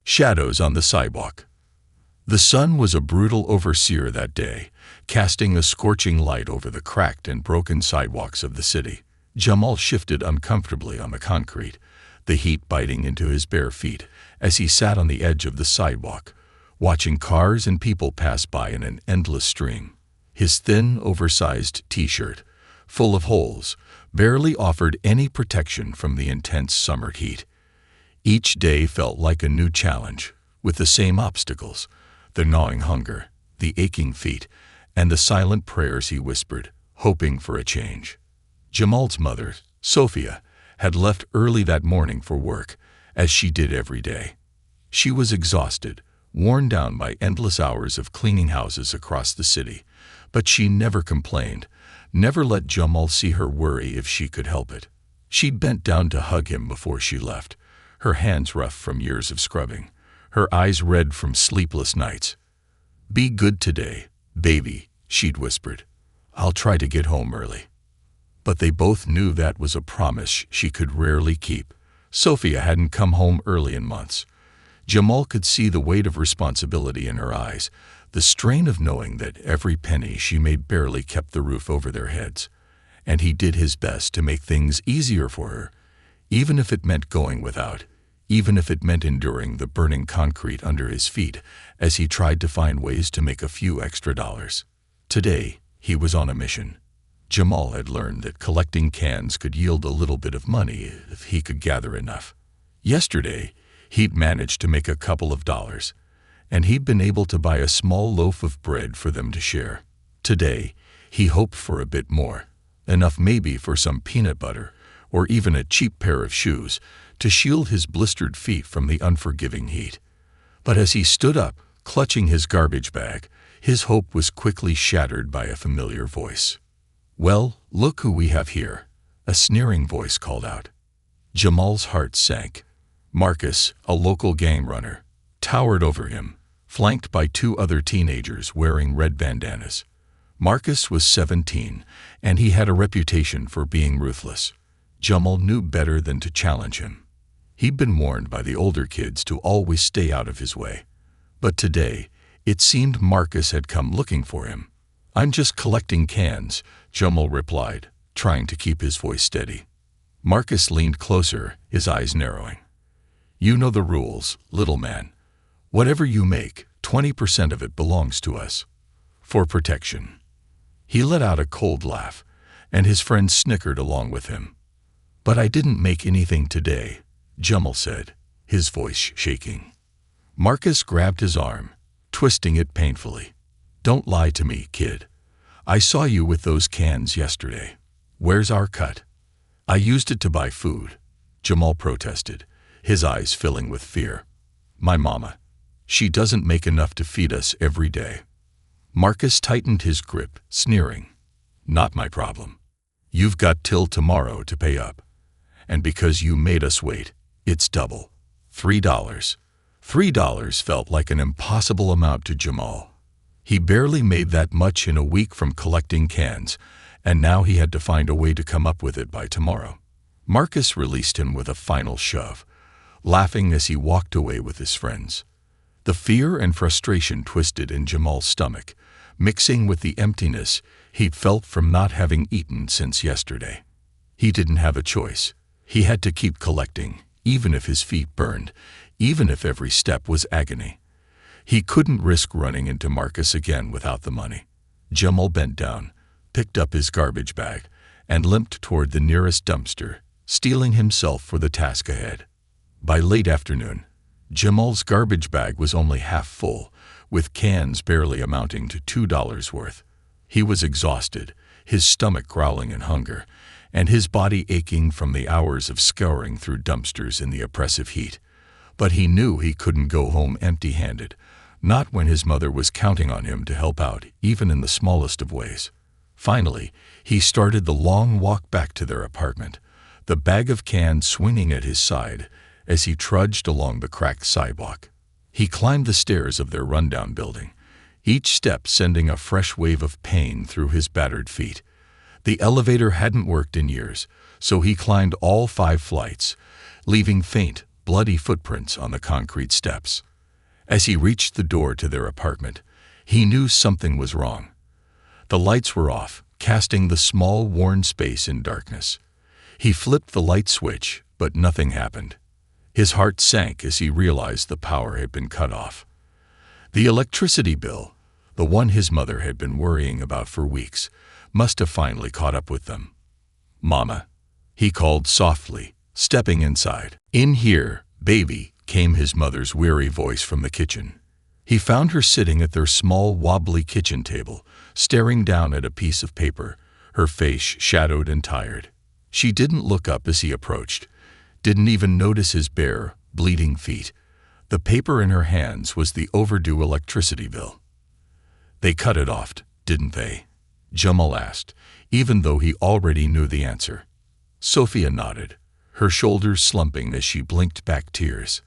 Shadows on the sidewalk. The sun was a brutal overseer that day, casting a scorching light over the cracked and broken sidewalks of the city. Jamal shifted uncomfortably on the concrete, the heat biting into his bare feet as he sat on the edge of the sidewalk, watching cars and people pass by in an endless stream. His thin, oversized t-shirt, full of holes, barely offered any protection from the intense summer heat. Each day felt like a new challenge, with the same obstacles: the gnawing hunger, the aching feet, and the silent prayers he whispered, hoping for a change. Jamal's mother, Sophia, had left early that morning for work, as she did every day. She was exhausted, worn down by endless hours of cleaning houses across the city, but she never complained, never let Jamal see her worry if she could help it. She bent down to hug him before she left, her hands rough from years of scrubbing, her eyes red from sleepless nights. "Be good today, baby," she'd whispered. "I'll try to get home early." But they both knew that was a promise she could rarely keep. Sophia hadn't come home early in months. Jamal could see the weight of responsibility in her eyes, the strain of knowing that every penny she made barely kept the roof over their heads. And he did his best to make things easier for her, even if it meant going without, even if it meant enduring the burning concrete under his feet as he tried to find ways to make a few extra dollars. Today, he was on a mission. Jamal had learned that collecting cans could yield a little bit of money if he could gather enough. Yesterday, he'd managed to make a couple of dollars, and he'd been able to buy a small loaf of bread for them to share. Today, he hoped for a bit more, enough maybe for some peanut butter or even a cheap pair of shoes to shield his blistered feet from the unforgiving heat. But as he stood up, clutching his garbage bag, his hope was quickly shattered by a familiar voice. "Well, look who we have here," a sneering voice called out. Jamal's heart sank. Marcus, a local gang runner, towered over him, flanked by two other teenagers wearing red bandanas. Marcus was 17, and he had a reputation for being ruthless. Jamal knew better than to challenge him. He'd been warned by the older kids to always stay out of his way. But today, it seemed Marcus had come looking for him. "I'm just collecting cans," Jamal replied, trying to keep his voice steady. Marcus leaned closer, his eyes narrowing. "You know the rules, little man. Whatever you make, 20% of it belongs to us. For protection." He let out a cold laugh, and his friends snickered along with him. "But I didn't make anything today," Jamal said, his voice shaking. Marcus grabbed his arm, twisting it painfully. "Don't lie to me, kid. I saw you with those cans yesterday. Where's our cut?" "I used it to buy food," Jamal protested, his eyes filling with fear. "My mama. She doesn't make enough to feed us every day." Marcus tightened his grip, sneering. "Not my problem. You've got till tomorrow to pay up. And because you made us wait, it's double. $3. $3 felt like an impossible amount to Jamal. He barely made that much in a week from collecting cans, and now he had to find a way to come up with it by tomorrow. Marcus released him with a final shove, laughing as he walked away with his friends. The fear and frustration twisted in Jamal's stomach, mixing with the emptiness he'd felt from not having eaten since yesterday. He didn't have a choice. He had to keep collecting, even if his feet burned, even if every step was agony. He couldn't risk running into Marcus again without the money. Jamal bent down, picked up his garbage bag, and limped toward the nearest dumpster, steeling himself for the task ahead. By late afternoon, Jamal's garbage bag was only half full, with cans barely amounting to $2 worth. He was exhausted, his stomach growling in hunger, and his body aching from the hours of scouring through dumpsters in the oppressive heat. But he knew he couldn't go home empty-handed, not when his mother was counting on him to help out, even in the smallest of ways. Finally, he started the long walk back to their apartment, the bag of cans swinging at his side as he trudged along the cracked sidewalk. He climbed the stairs of their rundown building, each step sending a fresh wave of pain through his battered feet. The elevator hadn't worked in years, so he climbed all 5 flights, leaving faint, bloody footprints on the concrete steps. As he reached the door to their apartment, he knew something was wrong. The lights were off, casting the small, worn space in darkness. He flipped the light switch, but nothing happened. His heart sank as he realized the power had been cut off. The electricity bill, the one his mother had been worrying about for weeks, must have finally caught up with them. "Mama," he called softly, stepping inside. "In here, baby," came his mother's weary voice from the kitchen. He found her sitting at their small, wobbly kitchen table, staring down at a piece of paper, her face shadowed and tired. She didn't look up as he approached, didn't even notice his bare, bleeding feet. The paper in her hands was the overdue electricity bill. "They cut it off, didn't they?" Jamal asked, even though he already knew the answer. Sophia nodded, her shoulders slumping as she blinked back tears.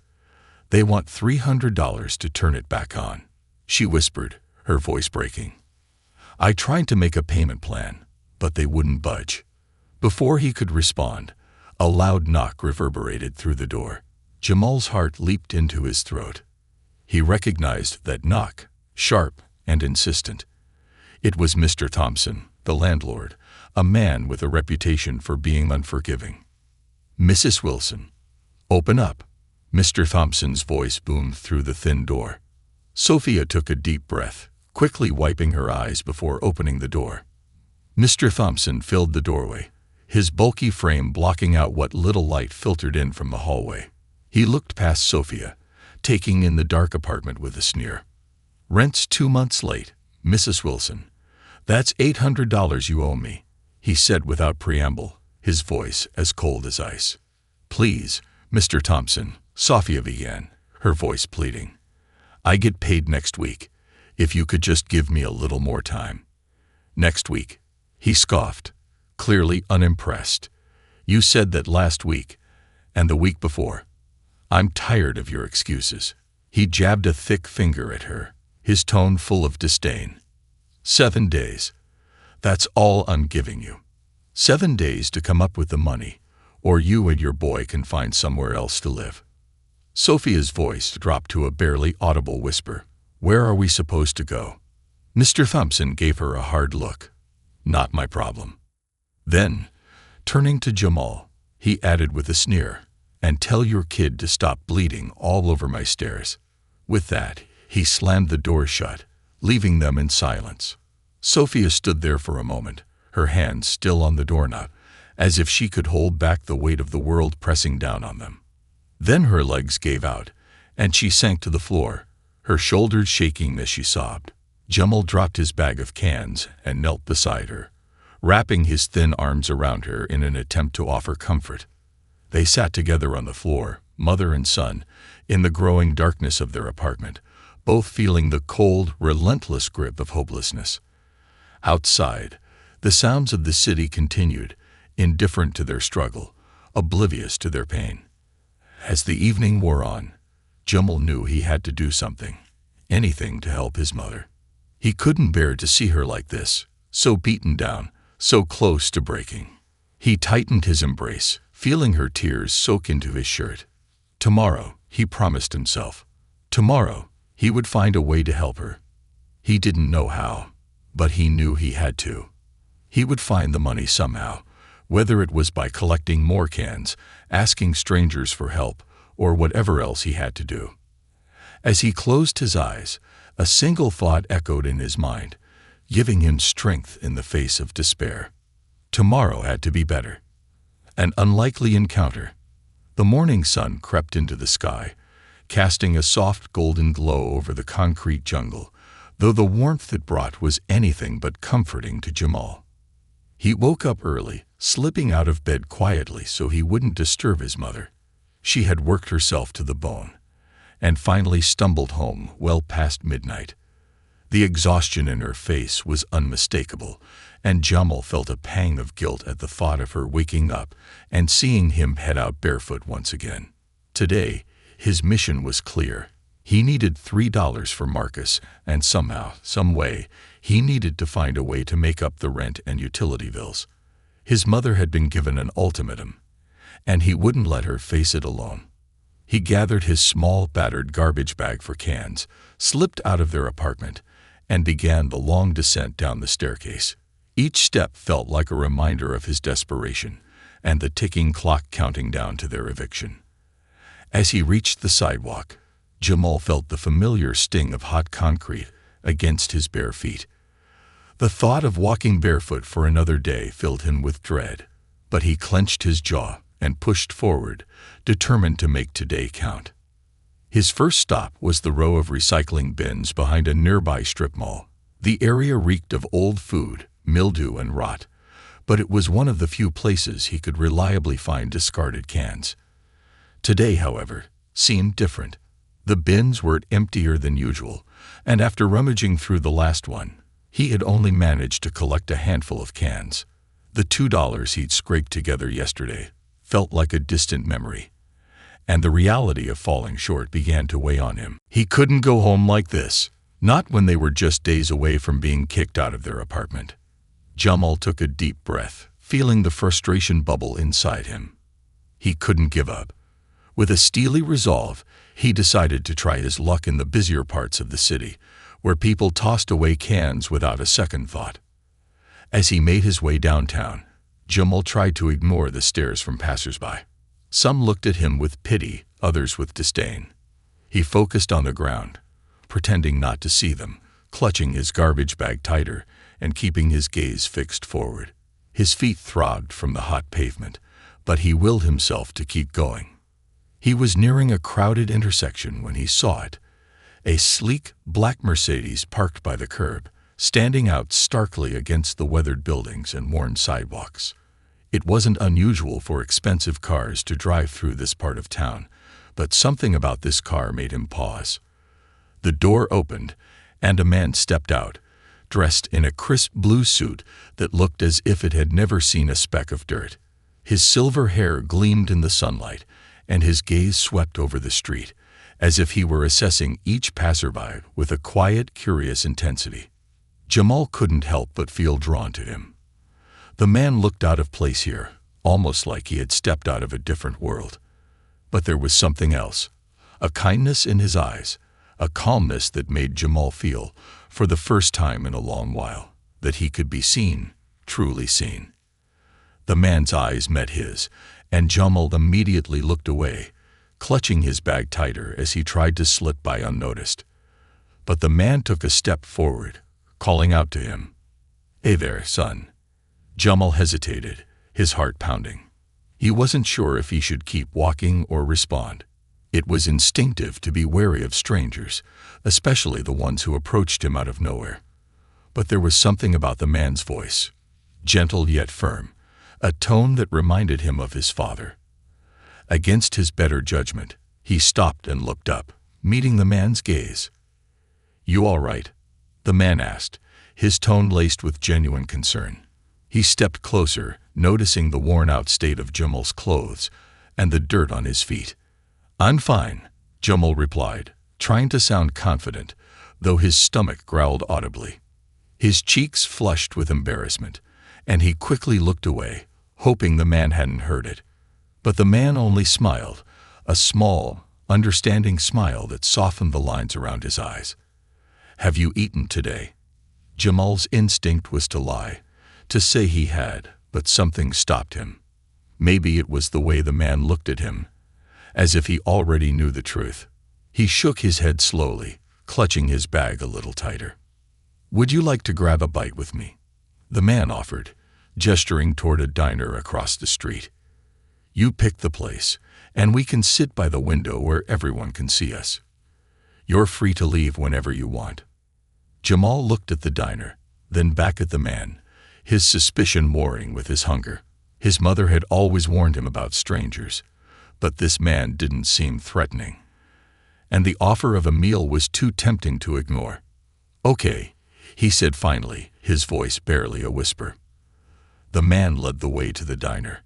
"They want $300 to turn it back on," she whispered, her voice breaking. "I tried to make a payment plan, but they wouldn't budge." Before he could respond, a loud knock reverberated through the door. Jamal's heart leaped into his throat. He recognized that knock, sharp and insistent. It was Mr. Thompson, the landlord, a man with a reputation for being unforgiving. "Mrs. Wilson, open up." Mr. Thompson's voice boomed through the thin door. Sophia took a deep breath, quickly wiping her eyes before opening the door. Mr. Thompson filled the doorway, his bulky frame blocking out what little light filtered in from the hallway. He looked past Sophia, taking in the dark apartment with a sneer. "Rent's 2 months late, Mrs. Wilson. That's $800 you owe me," he said without preamble, his voice as cold as ice. "Please, Mr. Thompson," Sophia began, her voice pleading. "I get paid next week. If you could just give me a little more time." "Next week," he scoffed, clearly unimpressed. "You said that last week, and the week before. I'm tired of your excuses." He jabbed a thick finger at her, his tone full of disdain. 7 days. That's all I'm giving you. 7 days to come up with the money, or you and your boy can find somewhere else to live." Sophia's voice dropped to a barely audible whisper. "Where are we supposed to go?" Mr. Thompson gave her a hard look. "Not my problem." Then, turning to Jamal, he added with a sneer, "And tell your kid to stop bleeding all over my stairs." With that, he slammed the door shut, leaving them in silence. Sophia stood there for a moment, her hands still on the doorknob, as if she could hold back the weight of the world pressing down on them. Then her legs gave out, and she sank to the floor, her shoulders shaking as she sobbed. Jamal dropped his bag of cans and knelt beside her, wrapping his thin arms around her in an attempt to offer comfort. They sat together on the floor, mother and son, in the growing darkness of their apartment, both feeling the cold, relentless grip of hopelessness. Outside, the sounds of the city continued, indifferent to their struggle, oblivious to their pain. As the evening wore on, Jamal knew he had to do something, anything to help his mother. He couldn't bear to see her like this, so beaten down, so close to breaking. He tightened his embrace, feeling her tears soak into his shirt. Tomorrow, he promised himself. Tomorrow, he would find a way to help her. He didn't know how, but he knew he had to. He would find the money somehow, whether it was by collecting more cans, asking strangers for help, or whatever else he had to do. As he closed his eyes, a single thought echoed in his mind, giving him strength in the face of despair. Tomorrow had to be better. An unlikely encounter. The morning sun crept into the sky, casting a soft golden glow over the concrete jungle, though the warmth it brought was anything but comforting to Jamal. He woke up early, slipping out of bed quietly so he wouldn't disturb his mother. She had worked herself to the bone, and finally stumbled home well past midnight. The exhaustion in her face was unmistakable, and Jamal felt a pang of guilt at the thought of her waking up and seeing him head out barefoot once again. Today, his mission was clear. He needed $3 for Marcus, and somehow, some way, he needed to find a way to make up the rent and utility bills. His mother had been given an ultimatum, and he wouldn't let her face it alone. He gathered his small, battered garbage bag for cans, slipped out of their apartment, and began the long descent down the staircase. Each step felt like a reminder of his desperation and the ticking clock counting down to their eviction. As he reached the sidewalk, Jamal felt the familiar sting of hot concrete against his bare feet. The thought of walking barefoot for another day filled him with dread, but he clenched his jaw and pushed forward, determined to make today count. His first stop was the row of recycling bins behind a nearby strip mall. The area reeked of old food, mildew, and rot, but it was one of the few places he could reliably find discarded cans. Today, however, seemed different. The bins were emptier than usual, and after rummaging through the last one, he had only managed to collect a handful of cans. The $2 he'd scraped together yesterday felt like a distant memory, and the reality of falling short began to weigh on him. He couldn't go home like this, not when they were just days away from being kicked out of their apartment. Jamal took a deep breath, feeling the frustration bubble inside him. He couldn't give up. With a steely resolve, he decided to try his luck in the busier parts of the city, where people tossed away cans without a second thought. As he made his way downtown, Jamal tried to ignore the stares from passersby. Some looked at him with pity, others with disdain. He focused on the ground, pretending not to see them, clutching his garbage bag tighter and keeping his gaze fixed forward. His feet throbbed from the hot pavement, but he willed himself to keep going. He was nearing a crowded intersection when he saw it. A sleek, black Mercedes parked by the curb, standing out starkly against the weathered buildings and worn sidewalks. It wasn't unusual for expensive cars to drive through this part of town, but something about this car made him pause. The door opened, and a man stepped out, dressed in a crisp blue suit that looked as if it had never seen a speck of dirt. His silver hair gleamed in the sunlight, and his gaze swept over the street, as if he were assessing each passerby with a quiet, curious intensity. Jamal couldn't help but feel drawn to him. The man looked out of place here, almost like he had stepped out of a different world. But there was something else, a kindness in his eyes, a calmness that made Jamal feel, for the first time in a long while, that he could be seen, truly seen. The man's eyes met his, and Jamal immediately looked away, clutching his bag tighter as he tried to slip by unnoticed. But the man took a step forward, calling out to him, "Hey there, son." Jamal hesitated, his heart pounding. He wasn't sure if he should keep walking or respond. It was instinctive to be wary of strangers, especially the ones who approached him out of nowhere. But there was something about the man's voice, gentle yet firm, a tone that reminded him of his father. Against his better judgment, he stopped and looked up, meeting the man's gaze. "You all right?" the man asked, his tone laced with genuine concern. He stepped closer, noticing the worn-out state of Jamal's clothes and the dirt on his feet. "I'm fine," Jamal replied, trying to sound confident, though his stomach growled audibly. His cheeks flushed with embarrassment, and he quickly looked away, hoping the man hadn't heard it. But the man only smiled, a small, understanding smile that softened the lines around his eyes. "Have you eaten today?" Jamal's instinct was to lie, to say he had, but something stopped him. Maybe it was the way the man looked at him, as if he already knew the truth. He shook his head slowly, clutching his bag a little tighter. "Would you like to grab a bite with me?" the man offered, gesturing toward a diner across the street. "You pick the place, and we can sit by the window where everyone can see us. You're free to leave whenever you want." Jamal looked at the diner, then back at the man, his suspicion warring with his hunger. His mother had always warned him about strangers, but this man didn't seem threatening. And the offer of a meal was too tempting to ignore. "Okay," he said finally, his voice barely a whisper. The man led the way to the diner,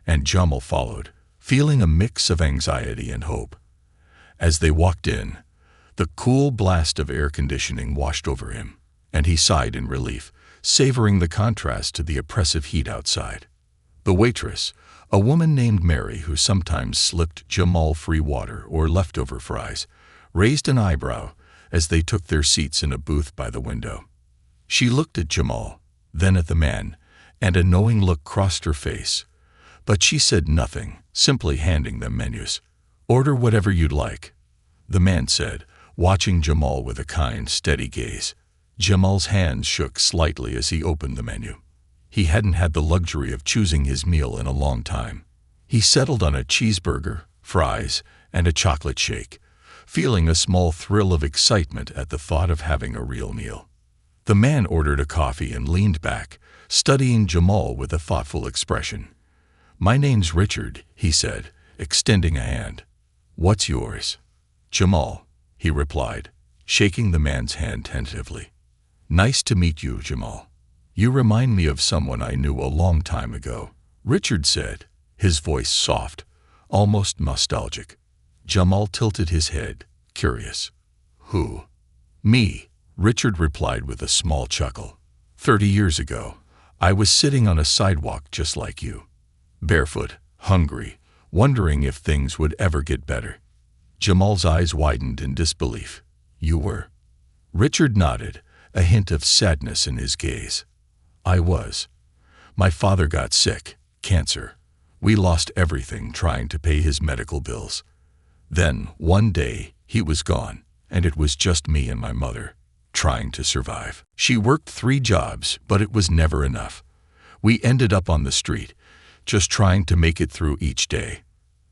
and Jamal followed, feeling a mix of anxiety and hope. As they walked in, the cool blast of air conditioning washed over him, and he sighed in relief, savoring the contrast to the oppressive heat outside. The waitress, A woman named Mary, who sometimes slipped Jamal free water or leftover fries, raised an eyebrow as they took their seats in a booth by the window. She looked at Jamal, then at the man, and a knowing look crossed her face. But she said nothing, simply handing them menus. "Order whatever you'd like," the man said, watching Jamal with a kind, steady gaze. Jamal's hands shook slightly as he opened the menu. He hadn't had the luxury of choosing his meal in a long time. He settled on a cheeseburger, fries, and a chocolate shake, feeling a small thrill of excitement at the thought of having a real meal. The man ordered a coffee and leaned back, studying Jamal with a thoughtful expression. "My name's Richard," he said, extending a hand. "What's yours?" "Jamal," he replied, shaking the man's hand tentatively. "Nice to meet you, Jamal. You remind me of someone I knew a long time ago," Richard said, his voice soft, almost nostalgic. Jamal tilted his head, curious. "Who?" "Me," Richard replied with a small chuckle. 30 years ago, I was sitting on a sidewalk just like you. Barefoot, hungry, wondering if things would ever get better." Jamal's eyes widened in disbelief. "You were?" Richard nodded, a hint of sadness in his gaze. "I was. My father got sick, cancer. We lost everything trying to pay his medical bills. Then, one day, he was gone, and it was just me and my mother, trying to survive. She worked 3 jobs, but it was never enough. We ended up on the street, just trying to make it through each day.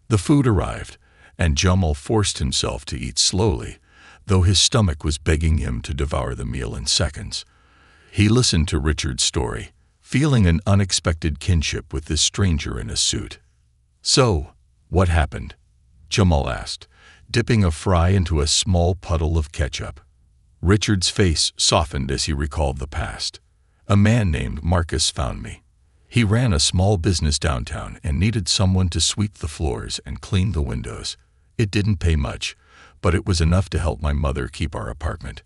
The food arrived, and Jamal forced himself to eat slowly, though his stomach was begging him to devour the meal in seconds. He listened to Richard's story, feeling an unexpected kinship with this stranger in a suit. "So, what happened?" Jamal asked, dipping a fry into a small puddle of ketchup. Richard's face softened as he recalled the past. "A man named Marcus found me. He ran a small business downtown and needed someone to sweep the floors and clean the windows. It didn't pay much, but it was enough to help my mother keep our apartment.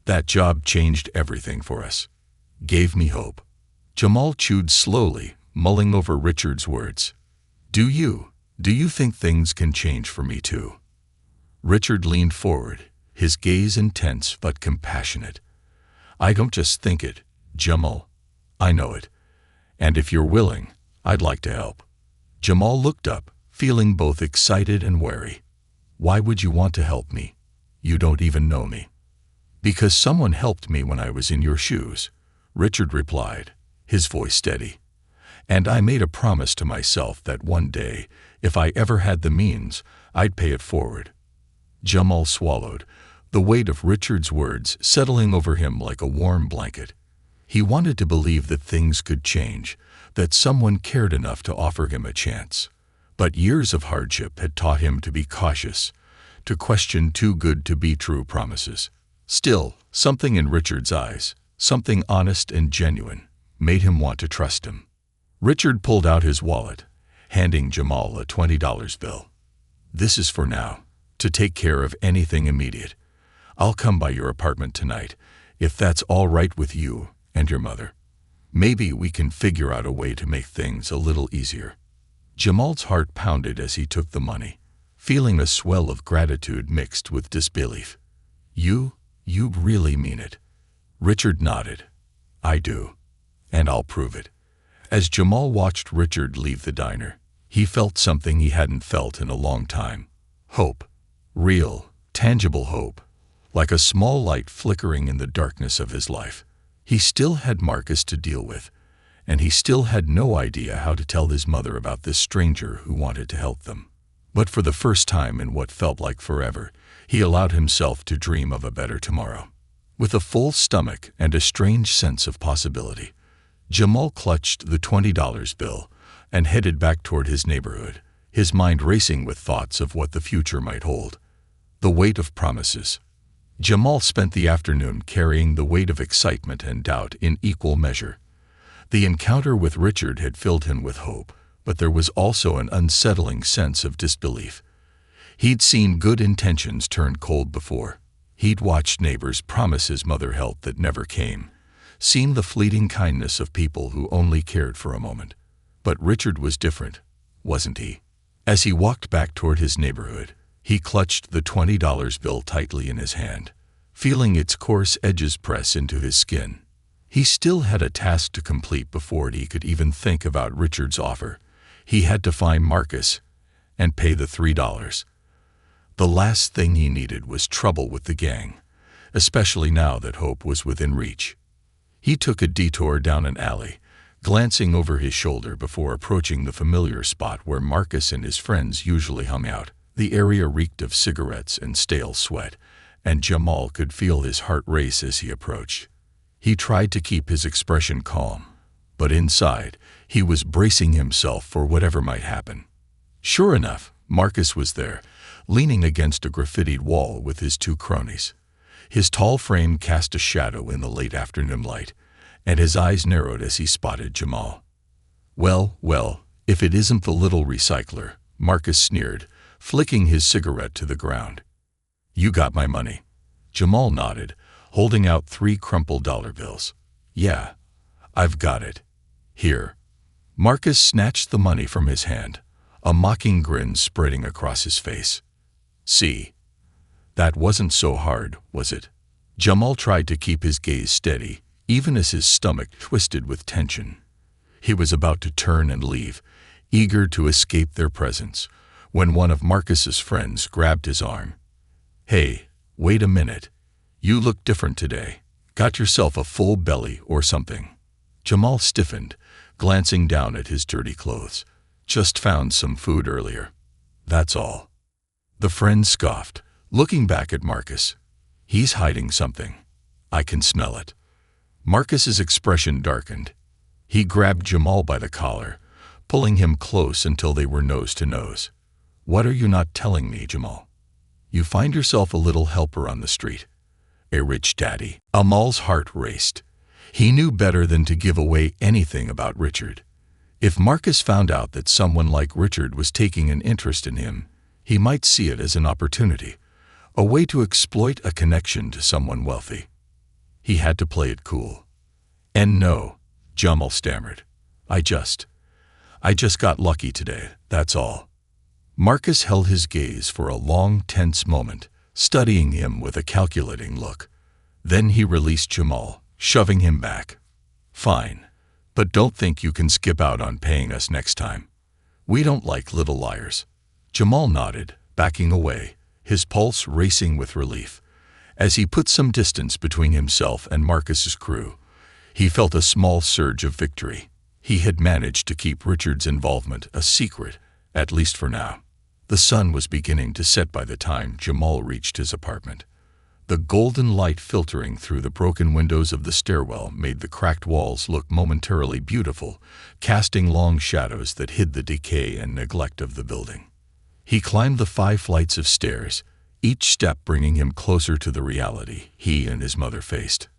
That job changed everything for us. Gave me hope." Jamal chewed slowly, mulling over Richard's words. Do you think things can change for me too?" Richard leaned forward, his gaze intense but compassionate. "I don't just think it, Jamal. I know it. And if you're willing, I'd like to help." Jamal looked up, feeling both excited and wary. "Why would you want to help me? You don't even know me." "Because someone helped me when I was in your shoes," Richard replied, his voice steady. "And I made a promise to myself that one day, if I ever had the means, I'd pay it forward." Jamal swallowed, the weight of Richard's words settling over him like a warm blanket. He wanted to believe that things could change, that someone cared enough to offer him a chance. But years of hardship had taught him to be cautious, to question too good to be true promises. Still, something in Richard's eyes, something honest and genuine, made him want to trust him. Richard pulled out his wallet, handing Jamal a $20 bill. "This is for now, to take care of anything immediate. I'll come by your apartment tonight, if that's all right with you and your mother. Maybe we can figure out a way to make things a little easier." Jamal's heart pounded as he took the money, feeling a swell of gratitude mixed with disbelief. You really mean it?" Richard nodded. "I do, and I'll prove it." As Jamal watched Richard leave the diner, he felt something he hadn't felt in a long time. Hope. Real, tangible hope. Like a small light flickering in the darkness of his life. He still had Marcus to deal with, and he still had no idea how to tell his mother about this stranger who wanted to help them. But for the first time in what felt like forever, he allowed himself to dream of a better tomorrow. With a full stomach and a strange sense of possibility, Jamal clutched the $20 bill and headed back toward his neighborhood, his mind racing with thoughts of what the future might hold. The weight of promises. Jamal spent the afternoon carrying the weight of excitement and doubt in equal measure. The encounter with Richard had filled him with hope, but there was also an unsettling sense of disbelief. He'd seen good intentions turn cold before. He'd watched neighbors promise his mother help that never came, seen the fleeting kindness of people who only cared for a moment. But Richard was different. wasn't he? As he walked back toward his neighborhood, he clutched the $20 bill tightly in his hand, feeling its coarse edges press into his skin. He still had a task to complete before he could even think about Richard's offer. He had to find Marcus and pay the $3. The last thing he needed was trouble with the gang, especially now that Hope was within reach. He took a detour down an alley, glancing over his shoulder before approaching the familiar spot where Marcus and his friends usually hung out. The area reeked of cigarettes and stale sweat, and Jamal could feel his heart race as he approached. He tried to keep his expression calm, but inside, he was bracing himself for whatever might happen. Sure enough, Marcus was there, leaning against a graffitied wall with his two cronies. His tall frame cast a shadow in the late afternoon light, and his eyes narrowed as he spotted Jamal. Well, if it isn't the little recycler," Marcus sneered, flicking his cigarette to the ground. "You got my money." Jamal nodded, holding out 3 crumpled dollar bills. "Yeah, I've got it. Here." Marcus snatched the money from his hand, a mocking grin spreading across his face. "See? That wasn't so hard, was it?" Jamal tried to keep his gaze steady, even as his stomach twisted with tension. He was about to turn and leave, eager to escape their presence, when one of Marcus's friends grabbed his arm. "Hey, wait a minute. You look different today. Got yourself a full belly or something?" Jamal stiffened, glancing down at his dirty clothes. "Just found some food earlier. That's all." The friend scoffed, looking back at Marcus. "He's hiding something. I can smell it." Marcus's expression darkened. He grabbed Jamal by the collar, pulling him close until they were nose to nose. "What are you not telling me, Jamal? You find yourself a little helper on the street. A rich daddy." Jamal's heart raced. He knew better than to give away anything about Richard. If Marcus found out that someone like Richard was taking an interest in him, he might see it as an opportunity, a way to exploit a connection to someone wealthy. He had to play it cool. "And no," Jamal stammered. I just got lucky today, that's all." Marcus held his gaze for a long, tense moment, studying him with a calculating look. Then he released Jamal, shoving him back. "Fine, but don't think you can skip out on paying us next time. We don't like little liars." Jamal nodded, backing away, his pulse racing with relief. As he put some distance between himself and Marcus's crew, he felt a small surge of victory. He had managed to keep Richard's involvement a secret, at least for now. The sun was beginning to set by the time Jamal reached his apartment. The golden light filtering through the broken windows of the stairwell made the cracked walls look momentarily beautiful, casting long shadows that hid the decay and neglect of the building. He climbed the 5 flights of stairs, each step bringing him closer to the reality he and his mother faced.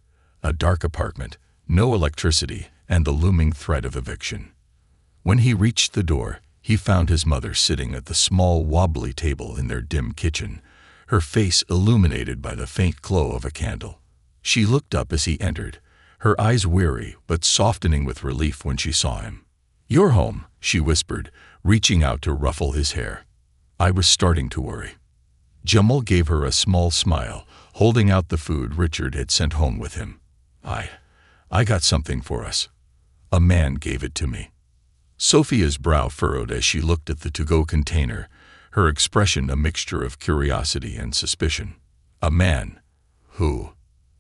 A dark apartment, no electricity, and the looming threat of eviction. When he reached the door, he found his mother sitting at the small, wobbly table in their dim kitchen, her face illuminated by the faint glow of a candle. She looked up as he entered, her eyes weary but softening with relief when she saw him. "You're home," she whispered, reaching out to ruffle his hair. "I was starting to worry." Jamal gave her a small smile, holding out the food Richard had sent home with him. I got something for us. A man gave it to me." Sophia's brow furrowed as she looked at the to-go container, her expression a mixture of curiosity and suspicion. "A man? Who?"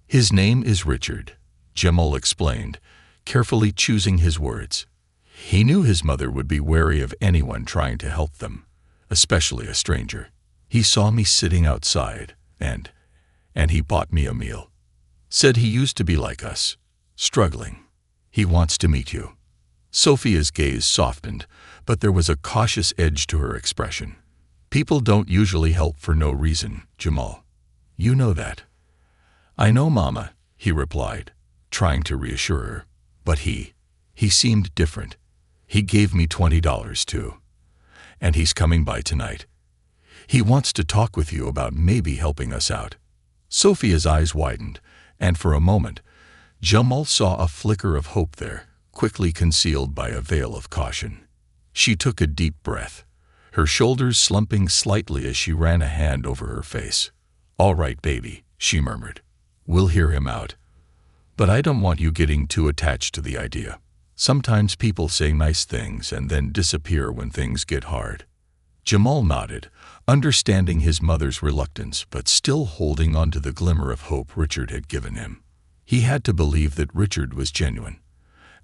"His name is Richard," Jamal explained, carefully choosing his words. He knew his mother would be wary of anyone trying to help them, especially a stranger. "He saw me sitting outside, and he bought me a meal. Said he used to be like us, struggling. He wants to meet you." Sophia's gaze softened, but there was a cautious edge to her expression. "People don't usually help for no reason, Jamal. You know that." "I know, Mama," he replied, trying to reassure her. "But he seemed different. He gave me $20 too. And he's coming by tonight. He wants to talk with you about maybe helping us out." Sophia's eyes widened, and for a moment, Jamal saw a flicker of hope there, quickly concealed by a veil of caution. She took a deep breath, her shoulders slumping slightly as she ran a hand over her face. "All right, baby," she murmured. "We'll hear him out. But I don't want you getting too attached to the idea. Sometimes people say nice things and then disappear when things get hard." Jamal nodded, understanding his mother's reluctance but still holding on to the glimmer of hope Richard had given him. He had to believe that Richard was genuine.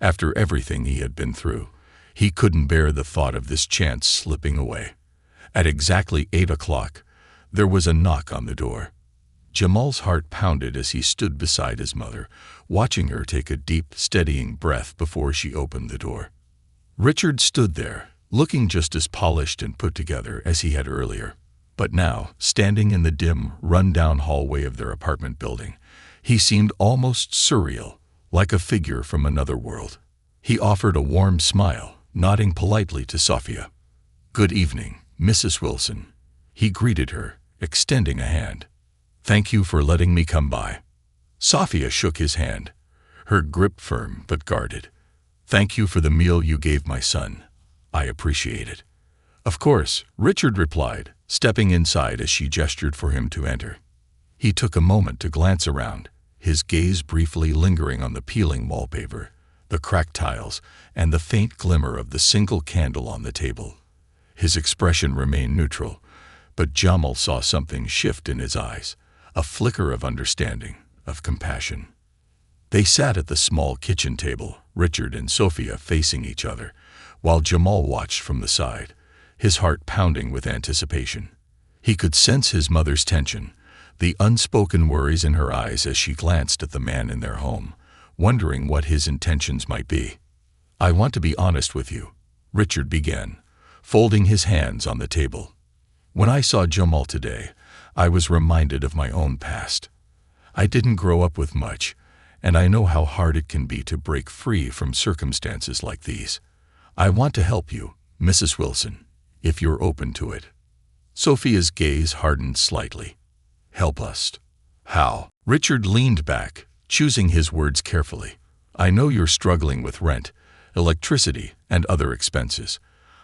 After everything he had been through, he couldn't bear the thought of this chance slipping away. At exactly 8 o'clock, there was a knock on the door. Jamal's heart pounded as he stood beside his mother, watching her take a deep, steadying breath before she opened the door. Richard stood there, looking just as polished and put together as he had earlier. But now, standing in the dim, run-down hallway of their apartment building, he seemed almost surreal, like a figure from another world. He offered a warm smile, nodding politely to Sophia. "Good evening, Mrs. Wilson," he greeted her, extending a hand. "Thank you for letting me come by." Sophia shook his hand, her grip firm but guarded. "Thank you for the meal you gave my son. I appreciate it." "Of course," Richard replied, stepping inside as she gestured for him to enter. He took a moment to glance around, his gaze briefly lingering on the peeling wallpaper, the cracked tiles, and the faint glimmer of the single candle on the table. His expression remained neutral, but Jamal saw something shift in his eyes, a flicker of understanding, of compassion. They sat at the small kitchen table, Richard and Sophia facing each other, while Jamal watched from the side, his heart pounding with anticipation. He could sense his mother's tension, the unspoken worries in her eyes as she glanced at the man in their home, wondering what his intentions might be. "I want to be honest with you," Richard began, folding his hands on the table. "When I saw Jamal today, I was reminded of my own past. I didn't grow up with much, and I know how hard it can be to break free from circumstances like these. I want to help you, Mrs. Wilson, if you're open to it." Sophia's gaze hardened slightly. "Help us? How?" Richard leaned back, choosing his words carefully. "I know you're struggling with rent, electricity, and other expenses.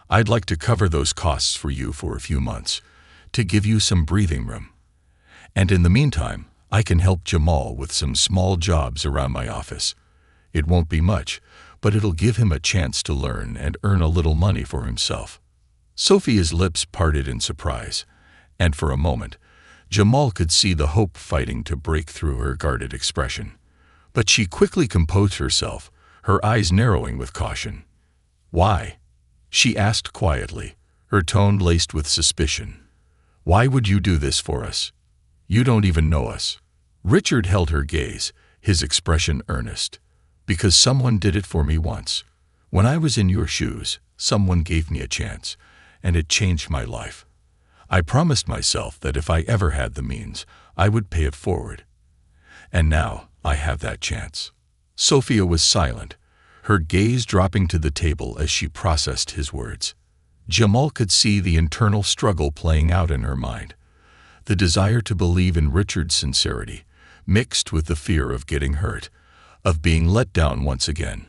I'd like to cover those costs for you for a few months, to give you some breathing room. And in the meantime, I can help Jamal with some small jobs around my office. It won't be much, but it'll give him a chance to learn and earn a little money for himself." Sophia's lips parted in surprise, and for a moment, Jamal could see the hope fighting to break through her guarded expression. But she quickly composed herself, her eyes narrowing with caution. "Why?" she asked quietly, her tone laced with suspicion. "Why would you do this for us? You don't even know us." Richard held her gaze, his expression earnest. "Because someone did it for me once. When I was in your shoes, someone gave me a chance, and it changed my life. I promised myself that if I ever had the means, I would pay it forward. And now I have that chance." Sophia was silent, her gaze dropping to the table as she processed his words. Jamal could see the internal struggle playing out in her mind, the desire to believe in Richard's sincerity, mixed with the fear of getting hurt, of being let down once again.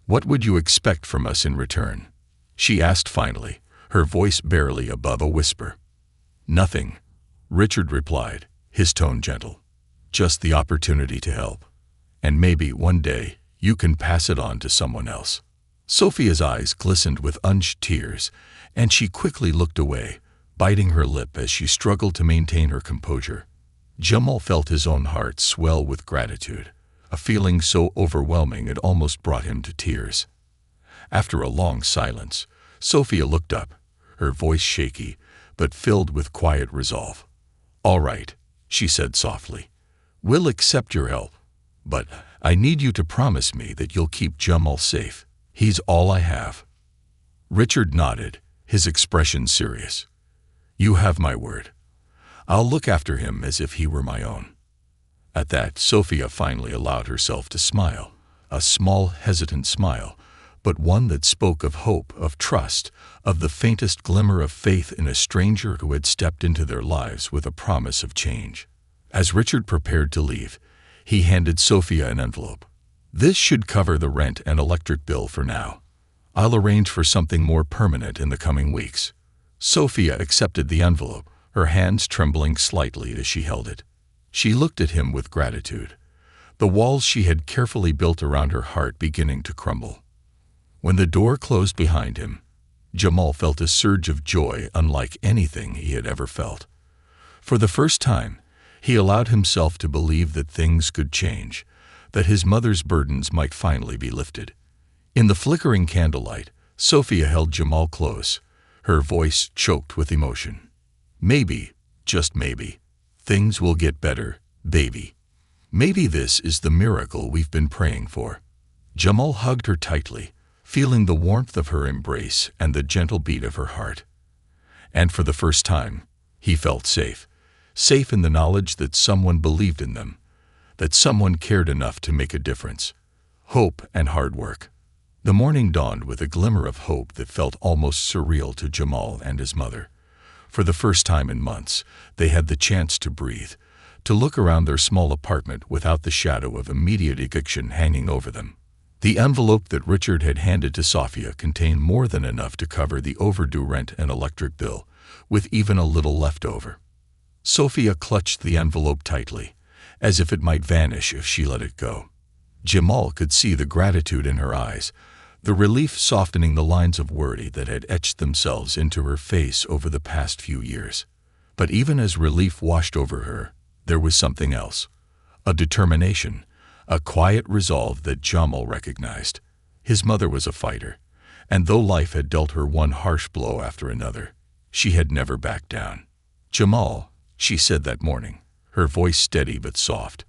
"What would you expect from us in return?" she asked finally, her voice barely above a whisper. "Nothing," Richard replied, his tone gentle. "Just the opportunity to help. And maybe one day you can pass it on to someone else." Sophia's eyes glistened with unshed tears, and she quickly looked away, biting her lip as she struggled to maintain her composure. Jamal felt his own heart swell with gratitude, a feeling so overwhelming it almost brought him to tears. After a long silence, Sophia looked up, her voice shaky, but filled with quiet resolve. "All right," she said softly. "We'll accept your help, but I need you to promise me that you'll keep Jamal safe. He's all I have." Richard nodded, his expression serious. "You have my word. I'll look after him as if he were my own." At that, Sophia finally allowed herself to smile, a small, hesitant smile, but one that spoke of hope, of trust, of the faintest glimmer of faith in a stranger who had stepped into their lives with a promise of change. As Richard prepared to leave, he handed Sophia an envelope. "This should cover the rent and electric bill for now. I'll arrange for something more permanent in the coming weeks." Sophia accepted the envelope, her hands trembling slightly as she held it. She looked at him with gratitude, the walls she had carefully built around her heart beginning to crumble. When the door closed behind him, Jamal felt a surge of joy unlike anything he had ever felt. For the first time, he allowed himself to believe that things could change, that his mother's burdens might finally be lifted. In the flickering candlelight, Sophia held Jamal close, her voice choked with emotion. "Maybe, just maybe, things will get better, baby. Maybe this is the miracle we've been praying for." Jamal hugged her tightly, feeling the warmth of her embrace and the gentle beat of her heart. And for the first time, he felt safe, safe in the knowledge that someone believed in them, that someone cared enough to make a difference. Hope and hard work. The morning dawned with a glimmer of hope that felt almost surreal to Jamal and his mother. For the first time in months, they had the chance to breathe, to look around their small apartment without the shadow of immediate eviction hanging over them. The envelope that Richard had handed to Sophia contained more than enough to cover the overdue rent and electric bill, with even a little left over. Sophia clutched the envelope tightly, as if it might vanish if she let it go. Jamal could see the gratitude in her eyes, the relief softening the lines of worry that had etched themselves into her face over the past few years. But even as relief washed over her, there was something else, a determination, a quiet resolve that Jamal recognized. His mother was a fighter, and though life had dealt her one harsh blow after another, she had never backed down. "Jamal," she said that morning, her voice steady but soft,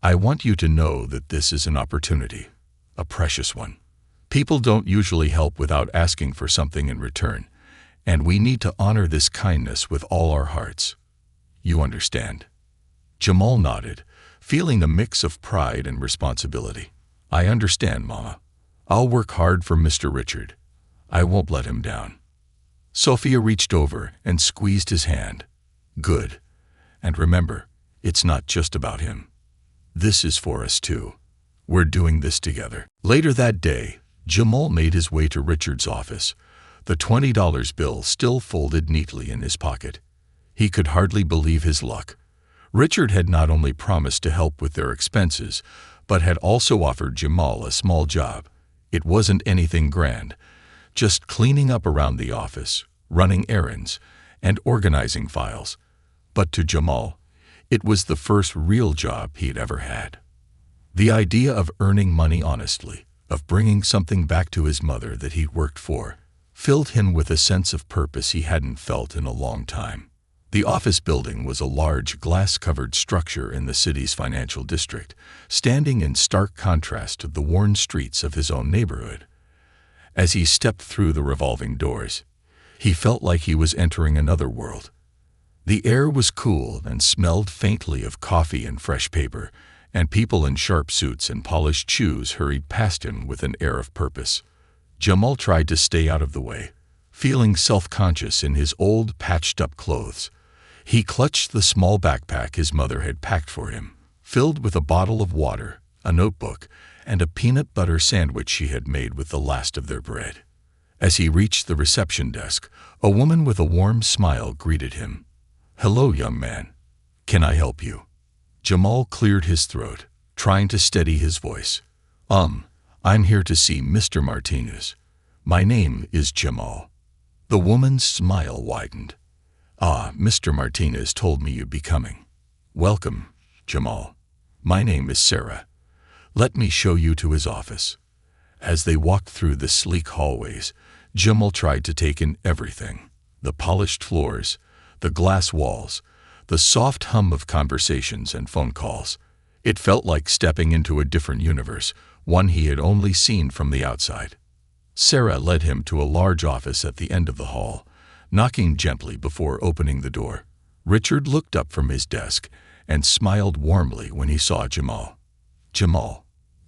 "I want you to know that this is an opportunity, a precious one. People don't usually help without asking for something in return, and we need to honor this kindness with all our hearts. You understand?" Jamal nodded, feeling a mix of pride and responsibility. "I understand, Mama. I'll work hard for Mr. Richard. I won't let him down." Sophia reached over and squeezed his hand. "Good. And remember, it's not just about him. This is for us too. We're doing this together." Later that day, Jamal made his way to Richard's office, the $20 bill still folded neatly in his pocket. He could hardly believe his luck. Richard had not only promised to help with their expenses, but had also offered Jamal a small job. It wasn't anything grand, just cleaning up around the office, running errands, and organizing files. But to Jamal, it was the first real job he'd ever had. The idea of earning money honestly, of bringing something back to his mother that he'd worked for, filled him with a sense of purpose he hadn't felt in a long time. The office building was a large, glass-covered structure in the city's financial district, standing in stark contrast to the worn streets of his own neighborhood. As he stepped through the revolving doors, he felt like he was entering another world. The air was cool and smelled faintly of coffee and fresh paper, and people in sharp suits and polished shoes hurried past him with an air of purpose. Jamal tried to stay out of the way, feeling self-conscious in his old, patched-up clothes. He clutched the small backpack his mother had packed for him, filled with a bottle of water, a notebook, and a peanut butter sandwich she had made with the last of their bread. As he reached the reception desk, a woman with a warm smile greeted him. "Hello, young man. Can I help you?" Jamal cleared his throat, trying to steady his voice. I'm here to see Mr. Martinez. My name is Jamal." The woman's smile widened. "Ah, Mr. Martinez told me you'd be coming. Welcome, Jamal. My name is Sarah. Let me show you to his office." As they walked through the sleek hallways, Jamal tried to take in everything: the polished floors, the glass walls, the soft hum of conversations and phone calls. It felt like stepping into a different universe, one he had only seen from the outside. Sarah led him to a large office at the end of the hall, knocking gently before opening the door. Richard looked up from his desk and smiled warmly when he saw Jamal. "Jamal,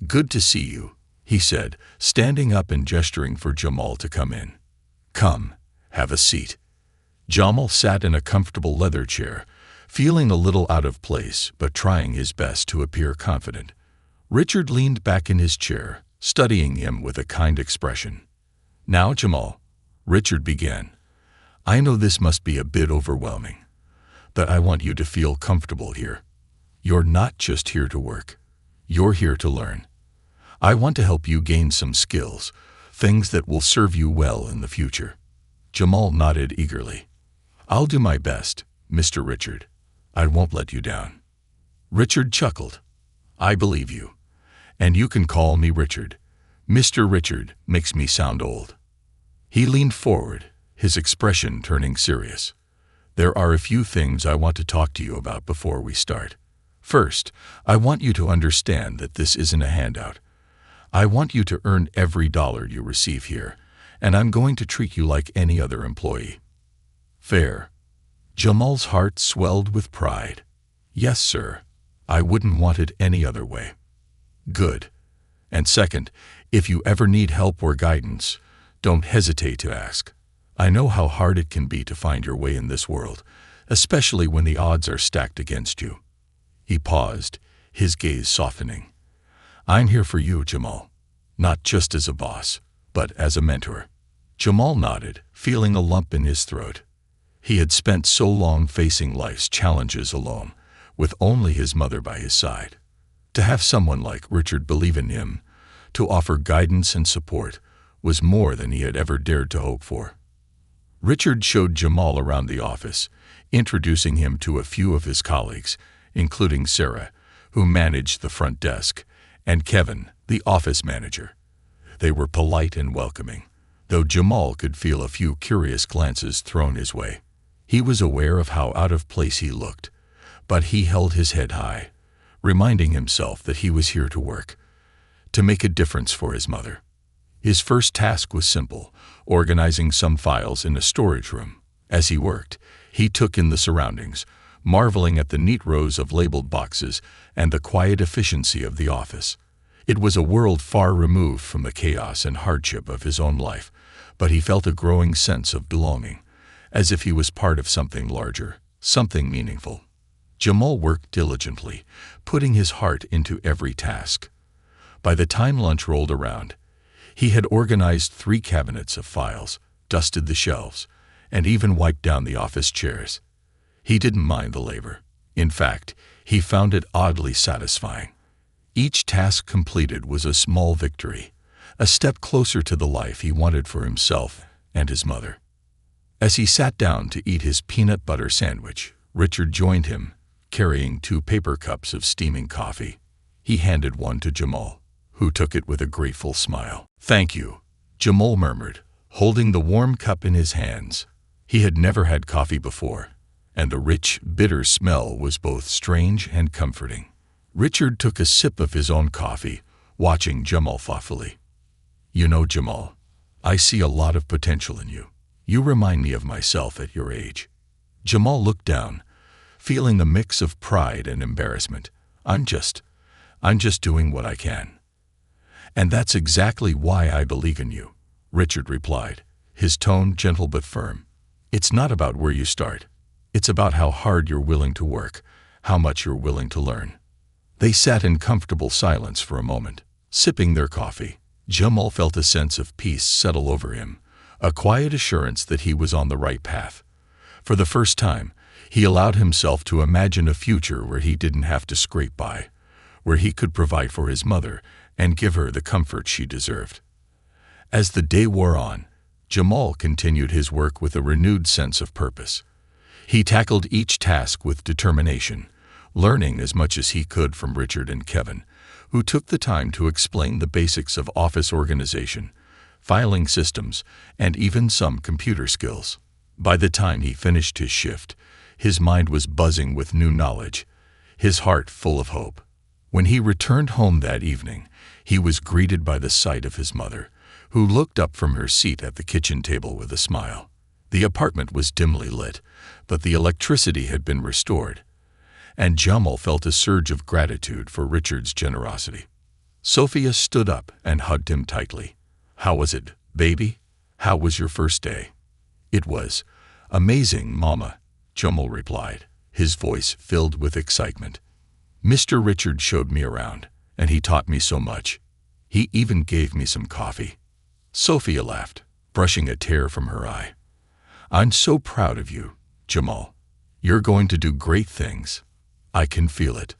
good to see you," he said, standing up and gesturing for Jamal to come in. "Come, have a seat." Jamal sat in a comfortable leather chair, feeling a little out of place but trying his best to appear confident. Richard leaned back in his chair, studying him with a kind expression. "Now, Jamal," Richard began, "I know this must be a bit overwhelming, but I want you to feel comfortable here. You're not just here to work. You're here to learn. I want to help you gain some skills, things that will serve you well in the future." Jamal nodded eagerly. "I'll do my best, Mr. Richard. I won't let you down." Richard chuckled. "I believe you. And you can call me Richard. Mr. Richard makes me sound old." He leaned forward, his expression turning serious. "There are a few things I want to talk to you about before we start. First, I want you to understand that this isn't a handout. I want you to earn every dollar you receive here, and I'm going to treat you like any other employee." "Fair?" Jamal's heart swelled with pride. "Yes, sir. I wouldn't want it any other way." "Good. And second, if you ever need help or guidance, don't hesitate to ask. I know how hard it can be to find your way in this world, especially when the odds are stacked against you." He paused, his gaze softening. "I'm here for you, Jamal. Not just as a boss, but as a mentor." Jamal nodded, feeling a lump in his throat. He had spent so long facing life's challenges alone, with only his mother by his side. To have someone like Richard believe in him, to offer guidance and support, was more than he had ever dared to hope for. Richard showed Jamal around the office, introducing him to a few of his colleagues, including Sarah, who managed the front desk, and Kevin, the office manager. They were polite and welcoming, though Jamal could feel a few curious glances thrown his way. He was aware of how out of place he looked, but he held his head high, reminding himself that he was here to work, to make a difference for his mother. His first task was simple, organizing some files in a storage room. As he worked, he took in the surroundings, marveling at the neat rows of labeled boxes and the quiet efficiency of the office. It was a world far removed from the chaos and hardship of his own life, but he felt a growing sense of belonging, as if he was part of something larger, something meaningful. Jamal worked diligently, putting his heart into every task. By the time lunch rolled around, he had organized 3 cabinets of files, dusted the shelves, and even wiped down the office chairs. He didn't mind the labor. In fact, he found it oddly satisfying. Each task completed was a small victory, a step closer to the life he wanted for himself and his mother. As he sat down to eat his peanut butter sandwich, Richard joined him, carrying 2 paper cups of steaming coffee. He handed one to Jamal, who took it with a grateful smile. "Thank you," Jamal murmured, holding the warm cup in his hands. He had never had coffee before, and the rich, bitter smell was both strange and comforting. Richard took a sip of his own coffee, watching Jamal thoughtfully. "You know, Jamal, I see a lot of potential in you. You remind me of myself at your age." Jamal looked down, feeling a mix of pride and embarrassment. I'm just doing what I can." "And that's exactly why I believe in you," Richard replied, his tone gentle but firm. "It's not about where you start. It's about how hard you're willing to work, how much you're willing to learn." They sat in comfortable silence for a moment, sipping their coffee. Jamal felt a sense of peace settle over him, a quiet assurance that he was on the right path. For the first time, he allowed himself to imagine a future where he didn't have to scrape by, where he could provide for his mother and give her the comfort she deserved. As the day wore on, Jamal continued his work with a renewed sense of purpose. He tackled each task with determination, learning as much as he could from Richard and Kevin, who took the time to explain the basics of office organization, filing systems, and even some computer skills. By the time he finished his shift, his mind was buzzing with new knowledge, his heart full of hope. When he returned home that evening, he was greeted by the sight of his mother, who looked up from her seat at the kitchen table with a smile. The apartment was dimly lit, but the electricity had been restored, and Jamal felt a surge of gratitude for Richard's generosity. Sophia stood up and hugged him tightly. "How was it, baby? How was your first day?" "It was amazing, Mama," Jamal replied, his voice filled with excitement. "Mr. Richard showed me around, and he taught me so much. He even gave me some coffee." Sophia laughed. brushing a tear from her eye. "I'm so proud of you, Jamal. You're going to do great things. I can feel it."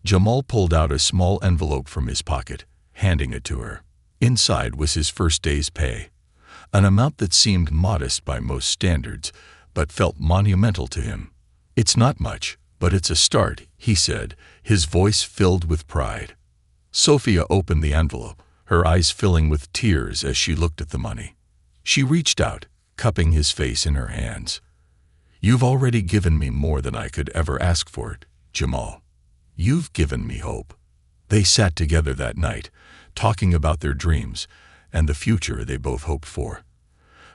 Jamal pulled out a small envelope from his pocket, handing it to her. Inside was his first day's pay, an amount that seemed modest by most standards, but felt monumental to him. "It's not much, but it's a start," he said, his voice filled with pride. Sophia opened the envelope, her eyes filling with tears as she looked at the money. She reached out, cupping his face in her hands. "You've already given me more than I could ever ask for, Jamal. You've given me hope." They sat together that night, talking about their dreams and the future they both hoped for.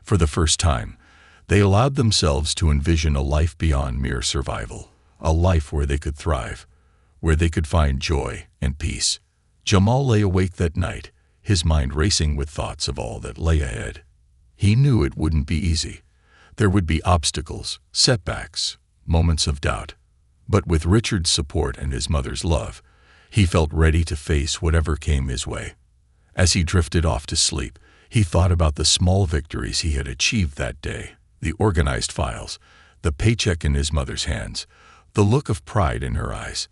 For the first time, they allowed themselves to envision a life beyond mere survival, a life where they could thrive, where they could find joy and peace. Jamal lay awake that night, his mind racing with thoughts of all that lay ahead. He knew it wouldn't be easy. There would be obstacles, setbacks, moments of doubt. But with Richard's support and his mother's love, he felt ready to face whatever came his way. As he drifted off to sleep, he thought about the small victories he had achieved that day, the organized files, the paycheck in his mother's hands, the look of pride in her eyes.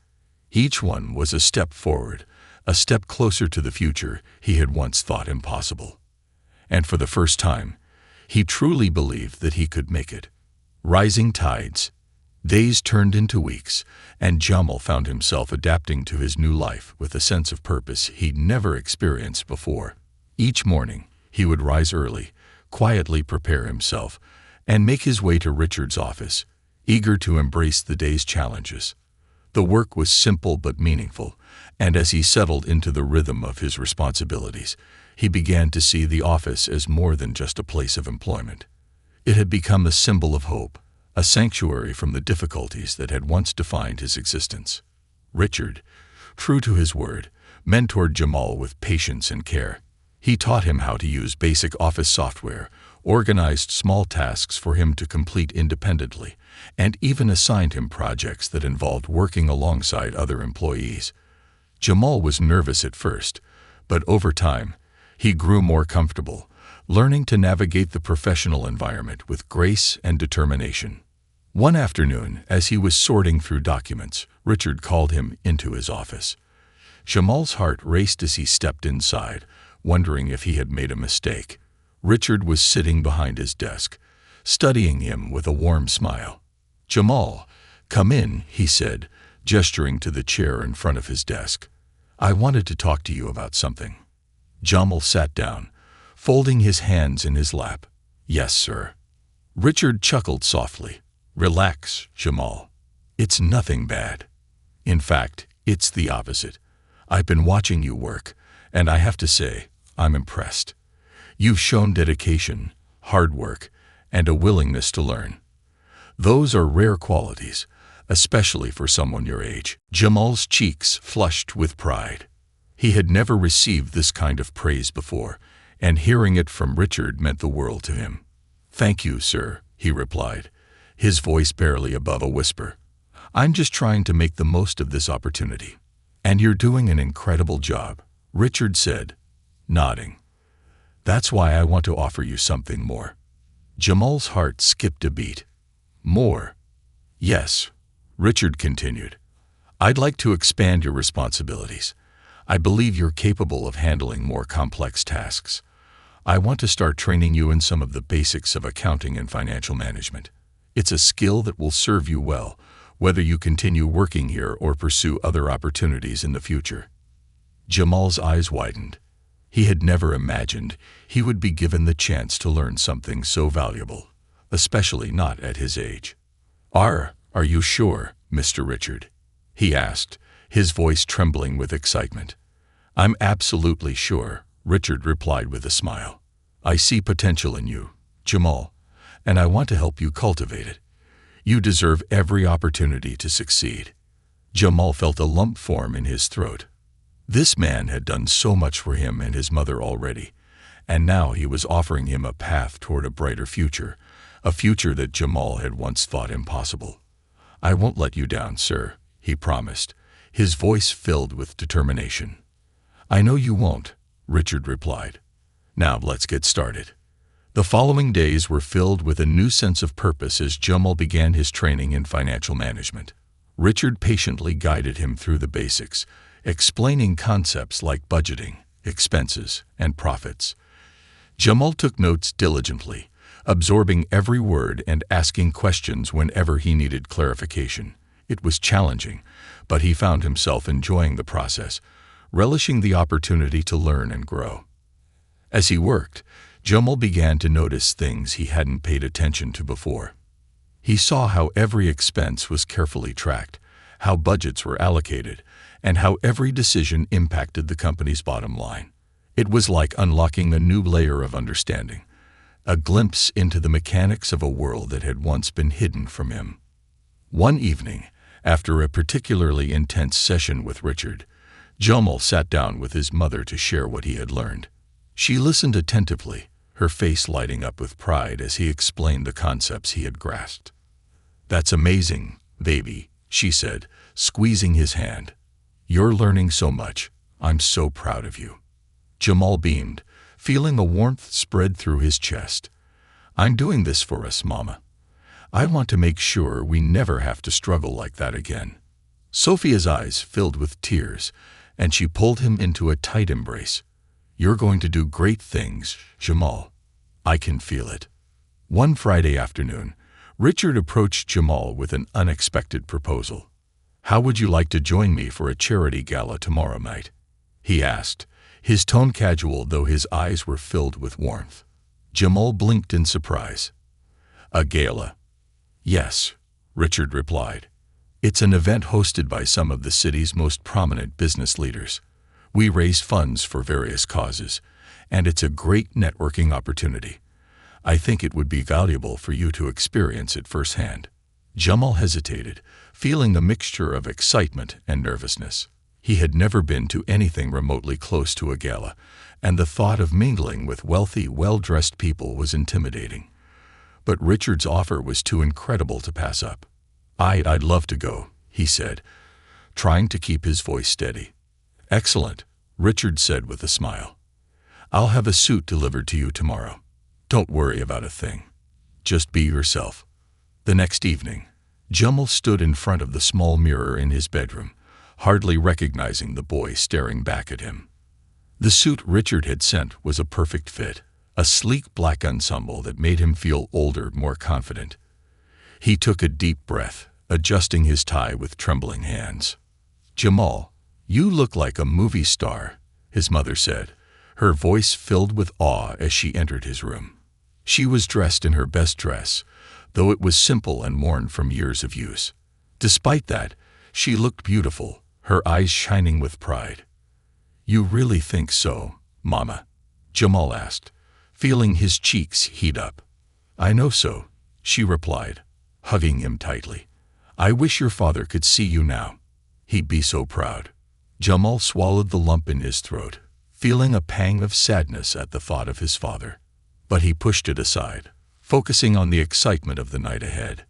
Each one was a step forward, a step closer to the future he had once thought impossible. And for the first time, he truly believed that he could make it. Rising tides. Days turned into weeks, and Jamal found himself adapting to his new life with a sense of purpose he'd never experienced before. Each morning, he would rise early, quietly prepare himself, and make his way to Richard's office, eager to embrace the day's challenges. The work was simple but meaningful, and as he settled into the rhythm of his responsibilities, he began to see the office as more than just a place of employment. It had become a symbol of hope, a sanctuary from the difficulties that had once defined his existence. Richard, true to his word, mentored Jamal with patience and care. He taught him how to use basic office software, organized small tasks for him to complete independently, and even assigned him projects that involved working alongside other employees. Jamal was nervous at first, but over time, he grew more comfortable, learning to navigate the professional environment with grace and determination. One afternoon, as he was sorting through documents, Richard called him into his office. Jamal's heart raced as he stepped inside, wondering if he had made a mistake. Richard was sitting behind his desk, studying him with a warm smile. "Jamal, come in," he said, gesturing to the chair in front of his desk. "I wanted to talk to you about something." Jamal sat down, folding his hands in his lap. "Yes, sir." Richard chuckled softly. "Relax, Jamal. It's nothing bad. In fact, it's the opposite. I've been watching you work, and I have to say, I'm impressed. You've shown dedication, hard work, and a willingness to learn. Those are rare qualities, especially for someone your age." Jamal's cheeks flushed with pride. He had never received this kind of praise before, and hearing it from Richard meant the world to him. "Thank you, sir," he replied, his voice barely above a whisper. "I'm just trying to make the most of this opportunity." "And you're doing an incredible job," Richard said, nodding. "That's why I want to offer you something more." Jamal's heart skipped a beat. "More?" "Yes," Richard continued. "I'd like to expand your responsibilities. I believe you're capable of handling more complex tasks. I want to start training you in some of the basics of accounting and financial management. It's a skill that will serve you well, whether you continue working here or pursue other opportunities in the future." Jamal's eyes widened. He had never imagined he would be given the chance to learn something so valuable, especially not at his age. Are you sure, Mr. Richard?" he asked, his voice trembling with excitement. "I'm absolutely sure," Richard replied with a smile. "I see potential in you, Jamal, and I want to help you cultivate it. You deserve every opportunity to succeed." Jamal felt a lump form in his throat. This man had done so much for him and his mother already, and now he was offering him a path toward a brighter future, a future that Jamal had once thought impossible. "I won't let you down, sir," he promised, his voice filled with determination. "I know you won't," Richard replied. "Now let's get started." The following days were filled with a new sense of purpose as Jamal began his training in financial management. Richard patiently guided him through the basics, explaining concepts like budgeting, expenses, and profits. Jamal took notes diligently, absorbing every word and asking questions whenever he needed clarification. It was challenging, but he found himself enjoying the process, relishing the opportunity to learn and grow. As he worked, Jamal began to notice things he hadn't paid attention to before. He saw how every expense was carefully tracked, how budgets were allocated, and how every decision impacted the company's bottom line. It was like unlocking a new layer of understanding, a glimpse into the mechanics of a world that had once been hidden from him. One evening, after a particularly intense session with Richard, Jamal sat down with his mother to share what he had learned. She listened attentively, her face lighting up with pride as he explained the concepts he had grasped. "That's amazing, baby," she said, squeezing his hand. "You're learning so much. I'm so proud of you." Jamal beamed, feeling a warmth spread through his chest. "I'm doing this for us, Mama. I want to make sure we never have to struggle like that again." Sophia's eyes filled with tears, and she pulled him into a tight embrace. "You're going to do great things, Jamal. I can feel it." One Friday afternoon, Richard approached Jamal with an unexpected proposal. "How would you like to join me for a charity gala tomorrow night?" he asked, his tone casual though his eyes were filled with warmth. Jamal blinked in surprise. "A gala?" "Yes," Richard replied. "It's an event hosted by some of the city's most prominent business leaders. We raise funds for various causes, and it's a great networking opportunity. I think it would be valuable for you to experience it firsthand." Jamal hesitated, feeling a mixture of excitement and nervousness. He had never been to anything remotely close to a gala, and the thought of mingling with wealthy, well-dressed people was intimidating. But Richard's offer was too incredible to pass up. I'd love to go," he said, trying to keep his voice steady. "Excellent," Richard said with a smile. "I'll have a suit delivered to you tomorrow. Don't worry about a thing. Just be yourself." The next evening, Jamal stood in front of the small mirror in his bedroom, hardly recognizing the boy staring back at him. The suit Richard had sent was a perfect fit, a sleek black ensemble that made him feel older, more confident. He took a deep breath, adjusting his tie with trembling hands. "Jamal, you look like a movie star," his mother said, her voice filled with awe as she entered his room. She was dressed in her best dress, though it was simple and worn from years of use. Despite that, she looked beautiful, her eyes shining with pride. "You really think so, Mama?" Jamal asked, feeling his cheeks heat up. "I know so," she replied, hugging him tightly. "I wish your father could see you now. He'd be so proud." Jamal swallowed the lump in his throat, feeling a pang of sadness at the thought of his father. But he pushed it aside, focusing on the excitement of the night ahead.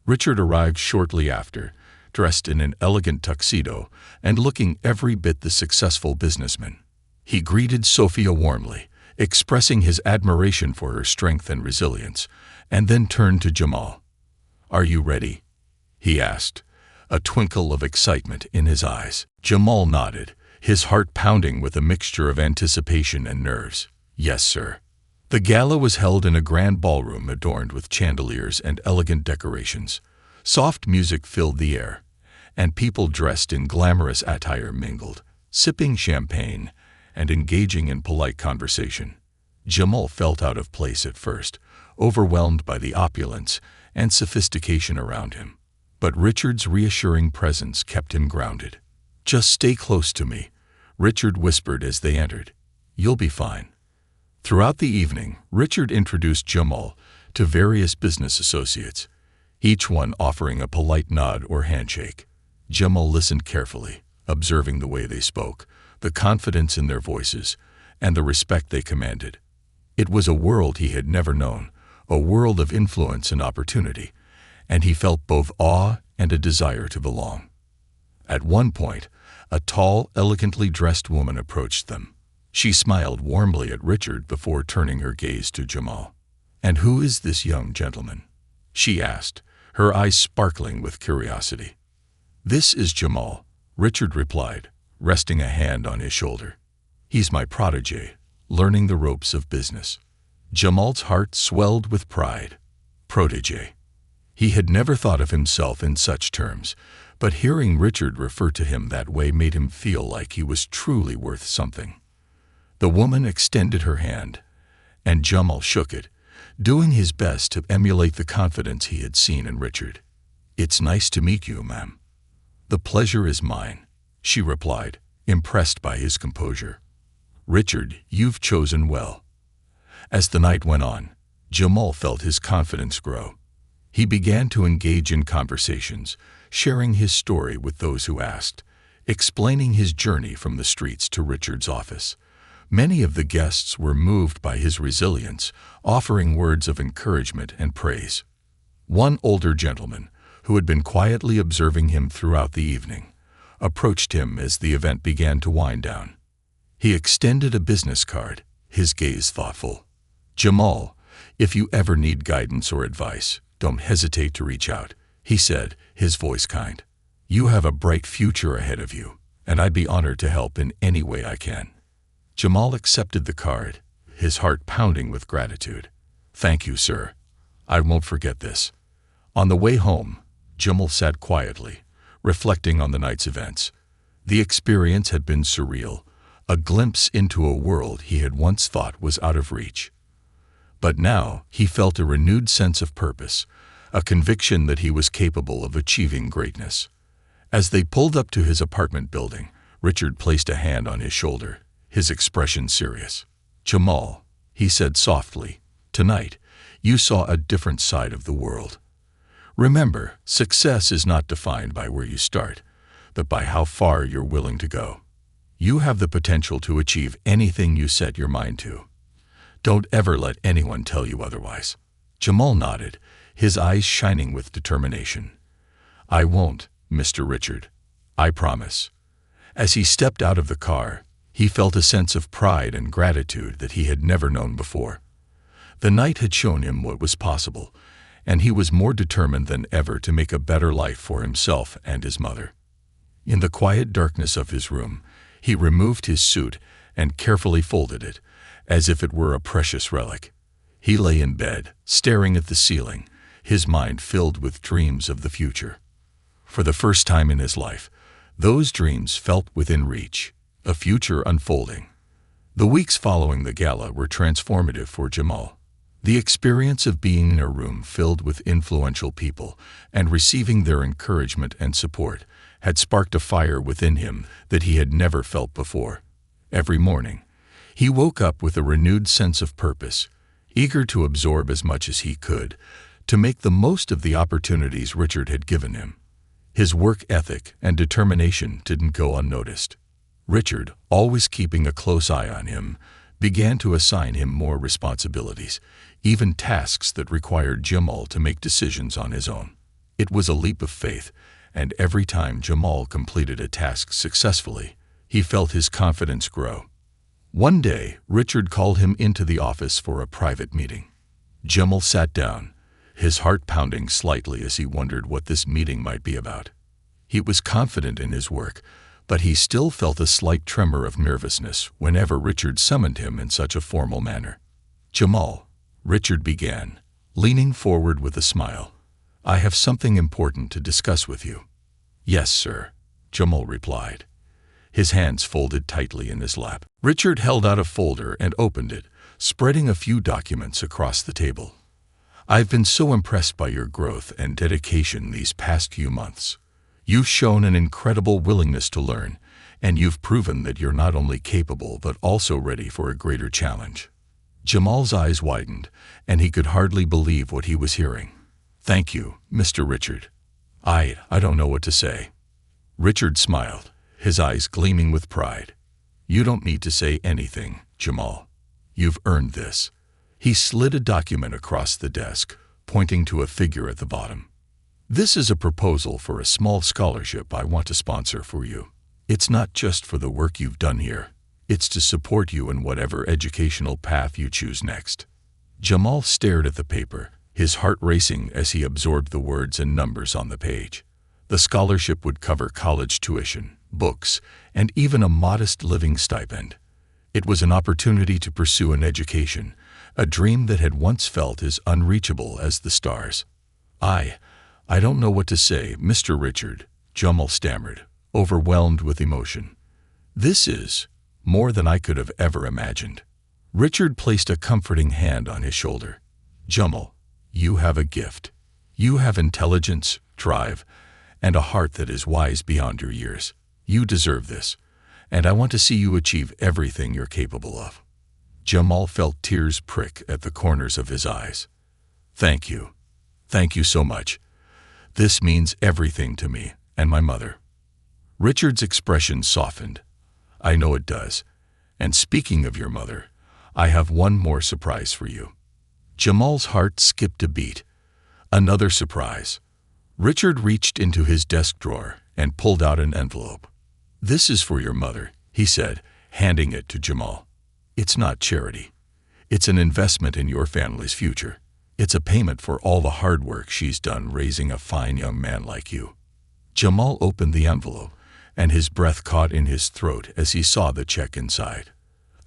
Richard arrived shortly after, dressed in an elegant tuxedo and looking every bit the successful businessman. He greeted Sophia warmly, expressing his admiration for her strength and resilience, and then turned to Jamal. "Are you ready?" he asked, a twinkle of excitement in his eyes. Jamal nodded, his heart pounding with a mixture of anticipation and nerves. "Yes, sir." The gala was held in a grand ballroom adorned with chandeliers and elegant decorations. Soft music filled the air, and people dressed in glamorous attire mingled, sipping champagne and engaging in polite conversation. Jamal felt out of place at first, overwhelmed by the opulence and sophistication around him. But Richard's reassuring presence kept him grounded. "Just stay close to me," Richard whispered as they entered. "You'll be fine." Throughout the evening, Richard introduced Jamal to various business associates, each one offering a polite nod or handshake. Jamal listened carefully, observing the way they spoke, the confidence in their voices, and the respect they commanded. It was a world he had never known, a world of influence and opportunity, and he felt both awe and a desire to belong. At one point, a tall, elegantly dressed woman approached them. She smiled warmly at Richard before turning her gaze to Jamal. "And who is this young gentleman?" she asked, her eyes sparkling with curiosity. "This is Jamal," Richard replied, resting a hand on his shoulder. "He's my protege, learning the ropes of business." Jamal's heart swelled with pride. Protege. He had never thought of himself in such terms, but hearing Richard refer to him that way made him feel like he was truly worth something. The woman extended her hand, and Jamal shook it, doing his best to emulate the confidence he had seen in Richard. "It's nice to meet you, ma'am." "The pleasure is mine," she replied, impressed by his composure. "Richard, you've chosen well." As the night went on, Jamal felt his confidence grow. He began to engage in conversations, sharing his story with those who asked, explaining his journey from the streets to Richard's office. Many of the guests were moved by his resilience, offering words of encouragement and praise. One older gentleman, who had been quietly observing him throughout the evening, approached him as the event began to wind down. He extended a business card, his gaze thoughtful. "Jamal, if you ever need guidance or advice, don't hesitate to reach out," he said, his voice kind. "You have a bright future ahead of you, and I'd be honored to help in any way I can." Jamal accepted the card, his heart pounding with gratitude. "Thank you, sir. I won't forget this." On the way home, Jamal sat quietly, reflecting on the night's events. The experience had been surreal, a glimpse into a world he had once thought was out of reach. But now he felt a renewed sense of purpose, a conviction that he was capable of achieving greatness. As they pulled up to his apartment building, Richard placed a hand on his shoulder, his expression serious. "Jamal," he said softly, "tonight you saw a different side of the world. Remember, success is not defined by where you start, but by how far you're willing to go. You have the potential to achieve anything you set your mind to. Don't ever let anyone tell you otherwise." Jamal nodded, his eyes shining with determination. "I won't, Mr. Richard. I promise." As he stepped out of the car, he felt a sense of pride and gratitude that he had never known before. The night had shown him what was possible, and he was more determined than ever to make a better life for himself and his mother. In the quiet darkness of his room, he removed his suit and carefully folded it, as if it were a precious relic. He lay in bed, staring at the ceiling, his mind filled with dreams of the future. For the first time in his life, those dreams felt within reach, a future unfolding. The weeks following the gala were transformative for Jamal. The experience of being in a room filled with influential people and receiving their encouragement and support had sparked a fire within him that he had never felt before. Every morning, he woke up with a renewed sense of purpose, eager to absorb as much as he could, to make the most of the opportunities Richard had given him. His work ethic and determination didn't go unnoticed. Richard, always keeping a close eye on him, began to assign him more responsibilities, even tasks that required Jamal to make decisions on his own. It was a leap of faith, and every time Jamal completed a task successfully, he felt his confidence grow. One day, Richard called him into the office for a private meeting. Jamal sat down, his heart pounding slightly as he wondered what this meeting might be about. He was confident in his work, but he still felt a slight tremor of nervousness whenever Richard summoned him in such a formal manner. "Jamal," Richard began, leaning forward with a smile, "I have something important to discuss with you." "Yes, sir," Jamal replied, his hands folded tightly in his lap. Richard held out a folder and opened it, spreading a few documents across the table. "I've been so impressed by your growth and dedication these past few months. You've shown an incredible willingness to learn, and you've proven that you're not only capable but also ready for a greater challenge." Jamal's eyes widened, and he could hardly believe what he was hearing. "Thank you, Mr. Richard. I don't know what to say." Richard smiled, his eyes gleaming with pride. "You don't need to say anything, Jamal. You've earned this." He slid a document across the desk, pointing to a figure at the bottom. "This is a proposal for a small scholarship I want to sponsor for you. It's not just for the work you've done here. It's to support you in whatever educational path you choose next." Jamal stared at the paper, his heart racing as he absorbed the words and numbers on the page. The scholarship would cover college tuition, books, and even a modest living stipend. It was an opportunity to pursue an education, a dream that had once felt as unreachable as the stars. I don't know what to say, Mr. Richard, Jamal stammered, overwhelmed with emotion. This is more than I could have ever imagined. Richard placed a comforting hand on his shoulder. Jamal, you have a gift. You have intelligence, drive, and a heart that is wise beyond your years. You deserve this, and I want to see you achieve everything you're capable of. Jamal felt tears prick at the corners of his eyes. Thank you. Thank you so much. This means everything to me and my mother. Richard's expression softened. I know it does. And speaking of your mother, I have one more surprise for you. Jamal's heart skipped a beat. Another surprise. Richard reached into his desk drawer and pulled out an envelope. This is for your mother, he said, handing it to Jamal. It's not charity. It's an investment in your family's future. It's a payment for all the hard work she's done raising a fine young man like you. Jamal opened the envelope, and his breath caught in his throat as he saw the check inside.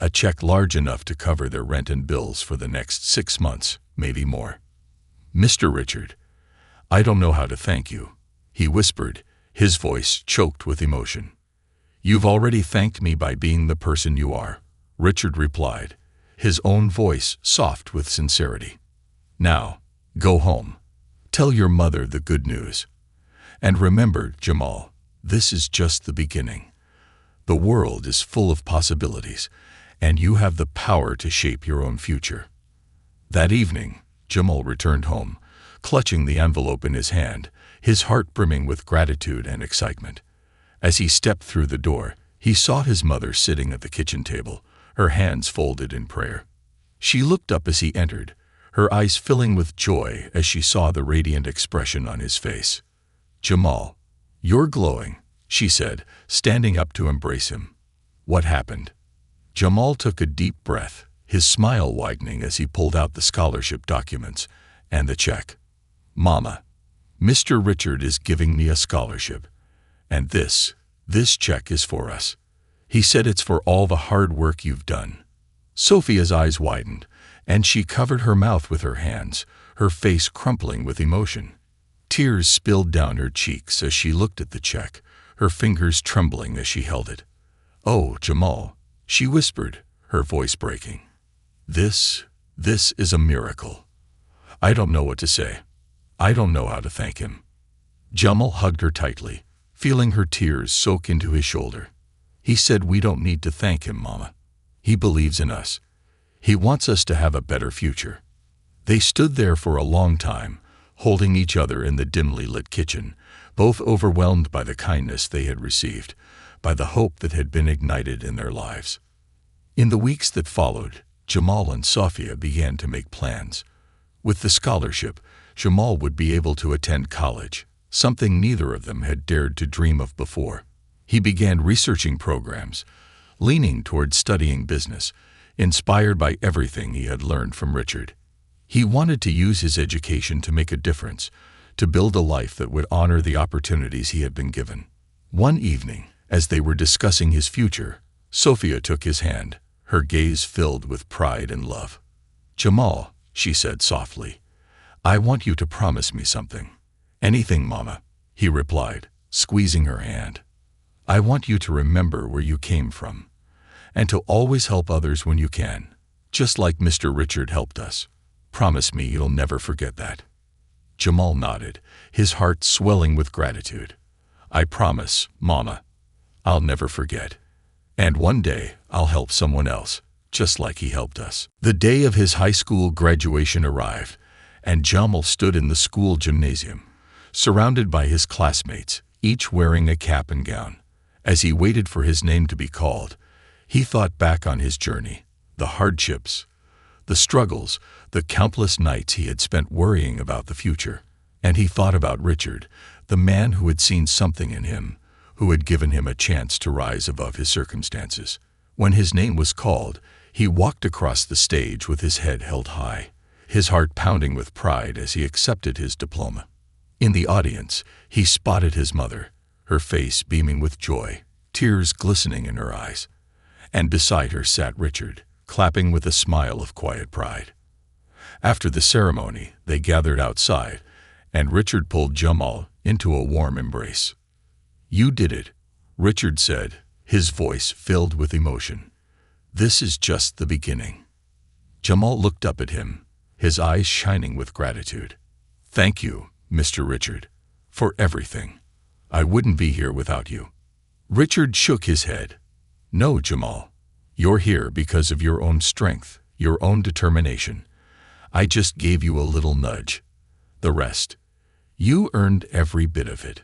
A check large enough to cover their rent and bills for the next 6 months, maybe more. Mr. Richard, I don't know how to thank you, he whispered, his voice choked with emotion. You've already thanked me by being the person you are, Richard replied, his own voice soft with sincerity. Now, go home. Tell your mother the good news. And remember, Jamal, this is just the beginning. The world is full of possibilities, and you have the power to shape your own future. That evening, Jamal returned home, clutching the envelope in his hand, his heart brimming with gratitude and excitement. As he stepped through the door, he saw his mother sitting at the kitchen table, her hands folded in prayer. She looked up as he entered, her eyes filling with joy as she saw the radiant expression on his face. Jamal, you're glowing, she said, standing up to embrace him. What happened? Jamal took a deep breath, his smile widening as he pulled out the scholarship documents and the check. Mama, Mr. Richard is giving me a scholarship, and this check is for us. He said it's for all the hard work you've done. Sophia's eyes widened, and she covered her mouth with her hands, her face crumpling with emotion. Tears spilled down her cheeks as she looked at the check, her fingers trembling as she held it. Oh, Jamal, she whispered, her voice breaking. This is a miracle. I don't know what to say. I don't know how to thank him. Jamal hugged her tightly, feeling her tears soak into his shoulder. He said we don't need to thank him, Mama. He believes in us. He wants us to have a better future. They stood there for a long time, holding each other in the dimly lit kitchen, both overwhelmed by the kindness they had received, by the hope that had been ignited in their lives. In the weeks that followed, Jamal and Sophia began to make plans. With the scholarship, Jamal would be able to attend college, something neither of them had dared to dream of before. He began researching programs, leaning toward studying business, inspired by everything he had learned from Richard. He wanted to use his education to make a difference, to build a life that would honor the opportunities he had been given. One evening, as they were discussing his future, Sophia took his hand, her gaze filled with pride and love. Jamal, she said softly, I want you to promise me something. Anything, Mama, he replied, squeezing her hand. I want you to remember where you came from, and to always help others when you can, just like Mr. Richard helped us. Promise me you'll never forget that. Jamal nodded, his heart swelling with gratitude. I promise, Mama. I'll never forget. And one day, I'll help someone else, just like he helped us. The day of his high school graduation arrived, and Jamal stood in the school gymnasium, surrounded by his classmates, each wearing a cap and gown. As he waited for his name to be called, he thought back on his journey, the hardships, the struggles, the countless nights he had spent worrying about the future. And he thought about Richard, the man who had seen something in him, who had given him a chance to rise above his circumstances. When his name was called, he walked across the stage with his head held high, his heart pounding with pride as he accepted his diploma. In the audience, he spotted his mother, her face beaming with joy, tears glistening in her eyes. And beside her sat Richard, clapping with a smile of quiet pride. After the ceremony, they gathered outside, and Richard pulled Jamal into a warm embrace. "You did it," Richard said, his voice filled with emotion. "This is just the beginning." Jamal looked up at him, his eyes shining with gratitude. "Thank you, Mr. Richard, for everything. I wouldn't be here without you." Richard shook his head. "No, Jamal. You're here because of your own strength, your own determination. I just gave you a little nudge. The rest, you earned every bit of it."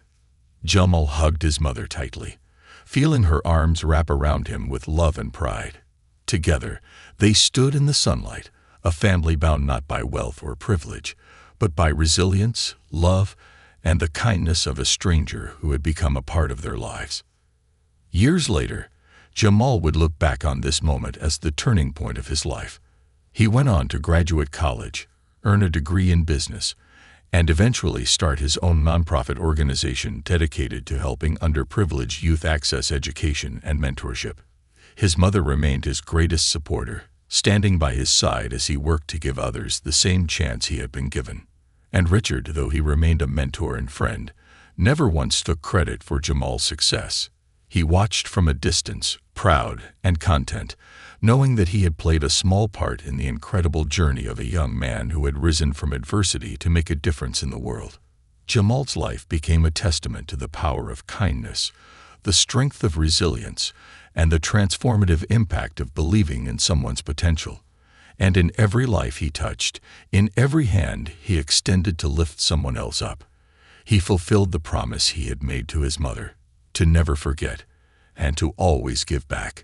Jamal hugged his mother tightly, feeling her arms wrap around him with love and pride. Together, they stood in the sunlight, a family bound not by wealth or privilege, but by resilience, love, and the kindness of a stranger who had become a part of their lives. Years later, Jamal would look back on this moment as the turning point of his life. He went on to graduate college, earn a degree in business, and eventually start his own nonprofit organization dedicated to helping underprivileged youth access education and mentorship. His mother remained his greatest supporter, standing by his side as he worked to give others the same chance he had been given. And Richard, though he remained a mentor and friend, never once took credit for Jamal's success. He watched from a distance, proud and content, knowing that he had played a small part in the incredible journey of a young man who had risen from adversity to make a difference in the world. Jamal's life became a testament to the power of kindness, the strength of resilience, and the transformative impact of believing in someone's potential. And in every life he touched, in every hand he extended to lift someone else up, he fulfilled the promise he had made to his mother, to never forget, and to always give back.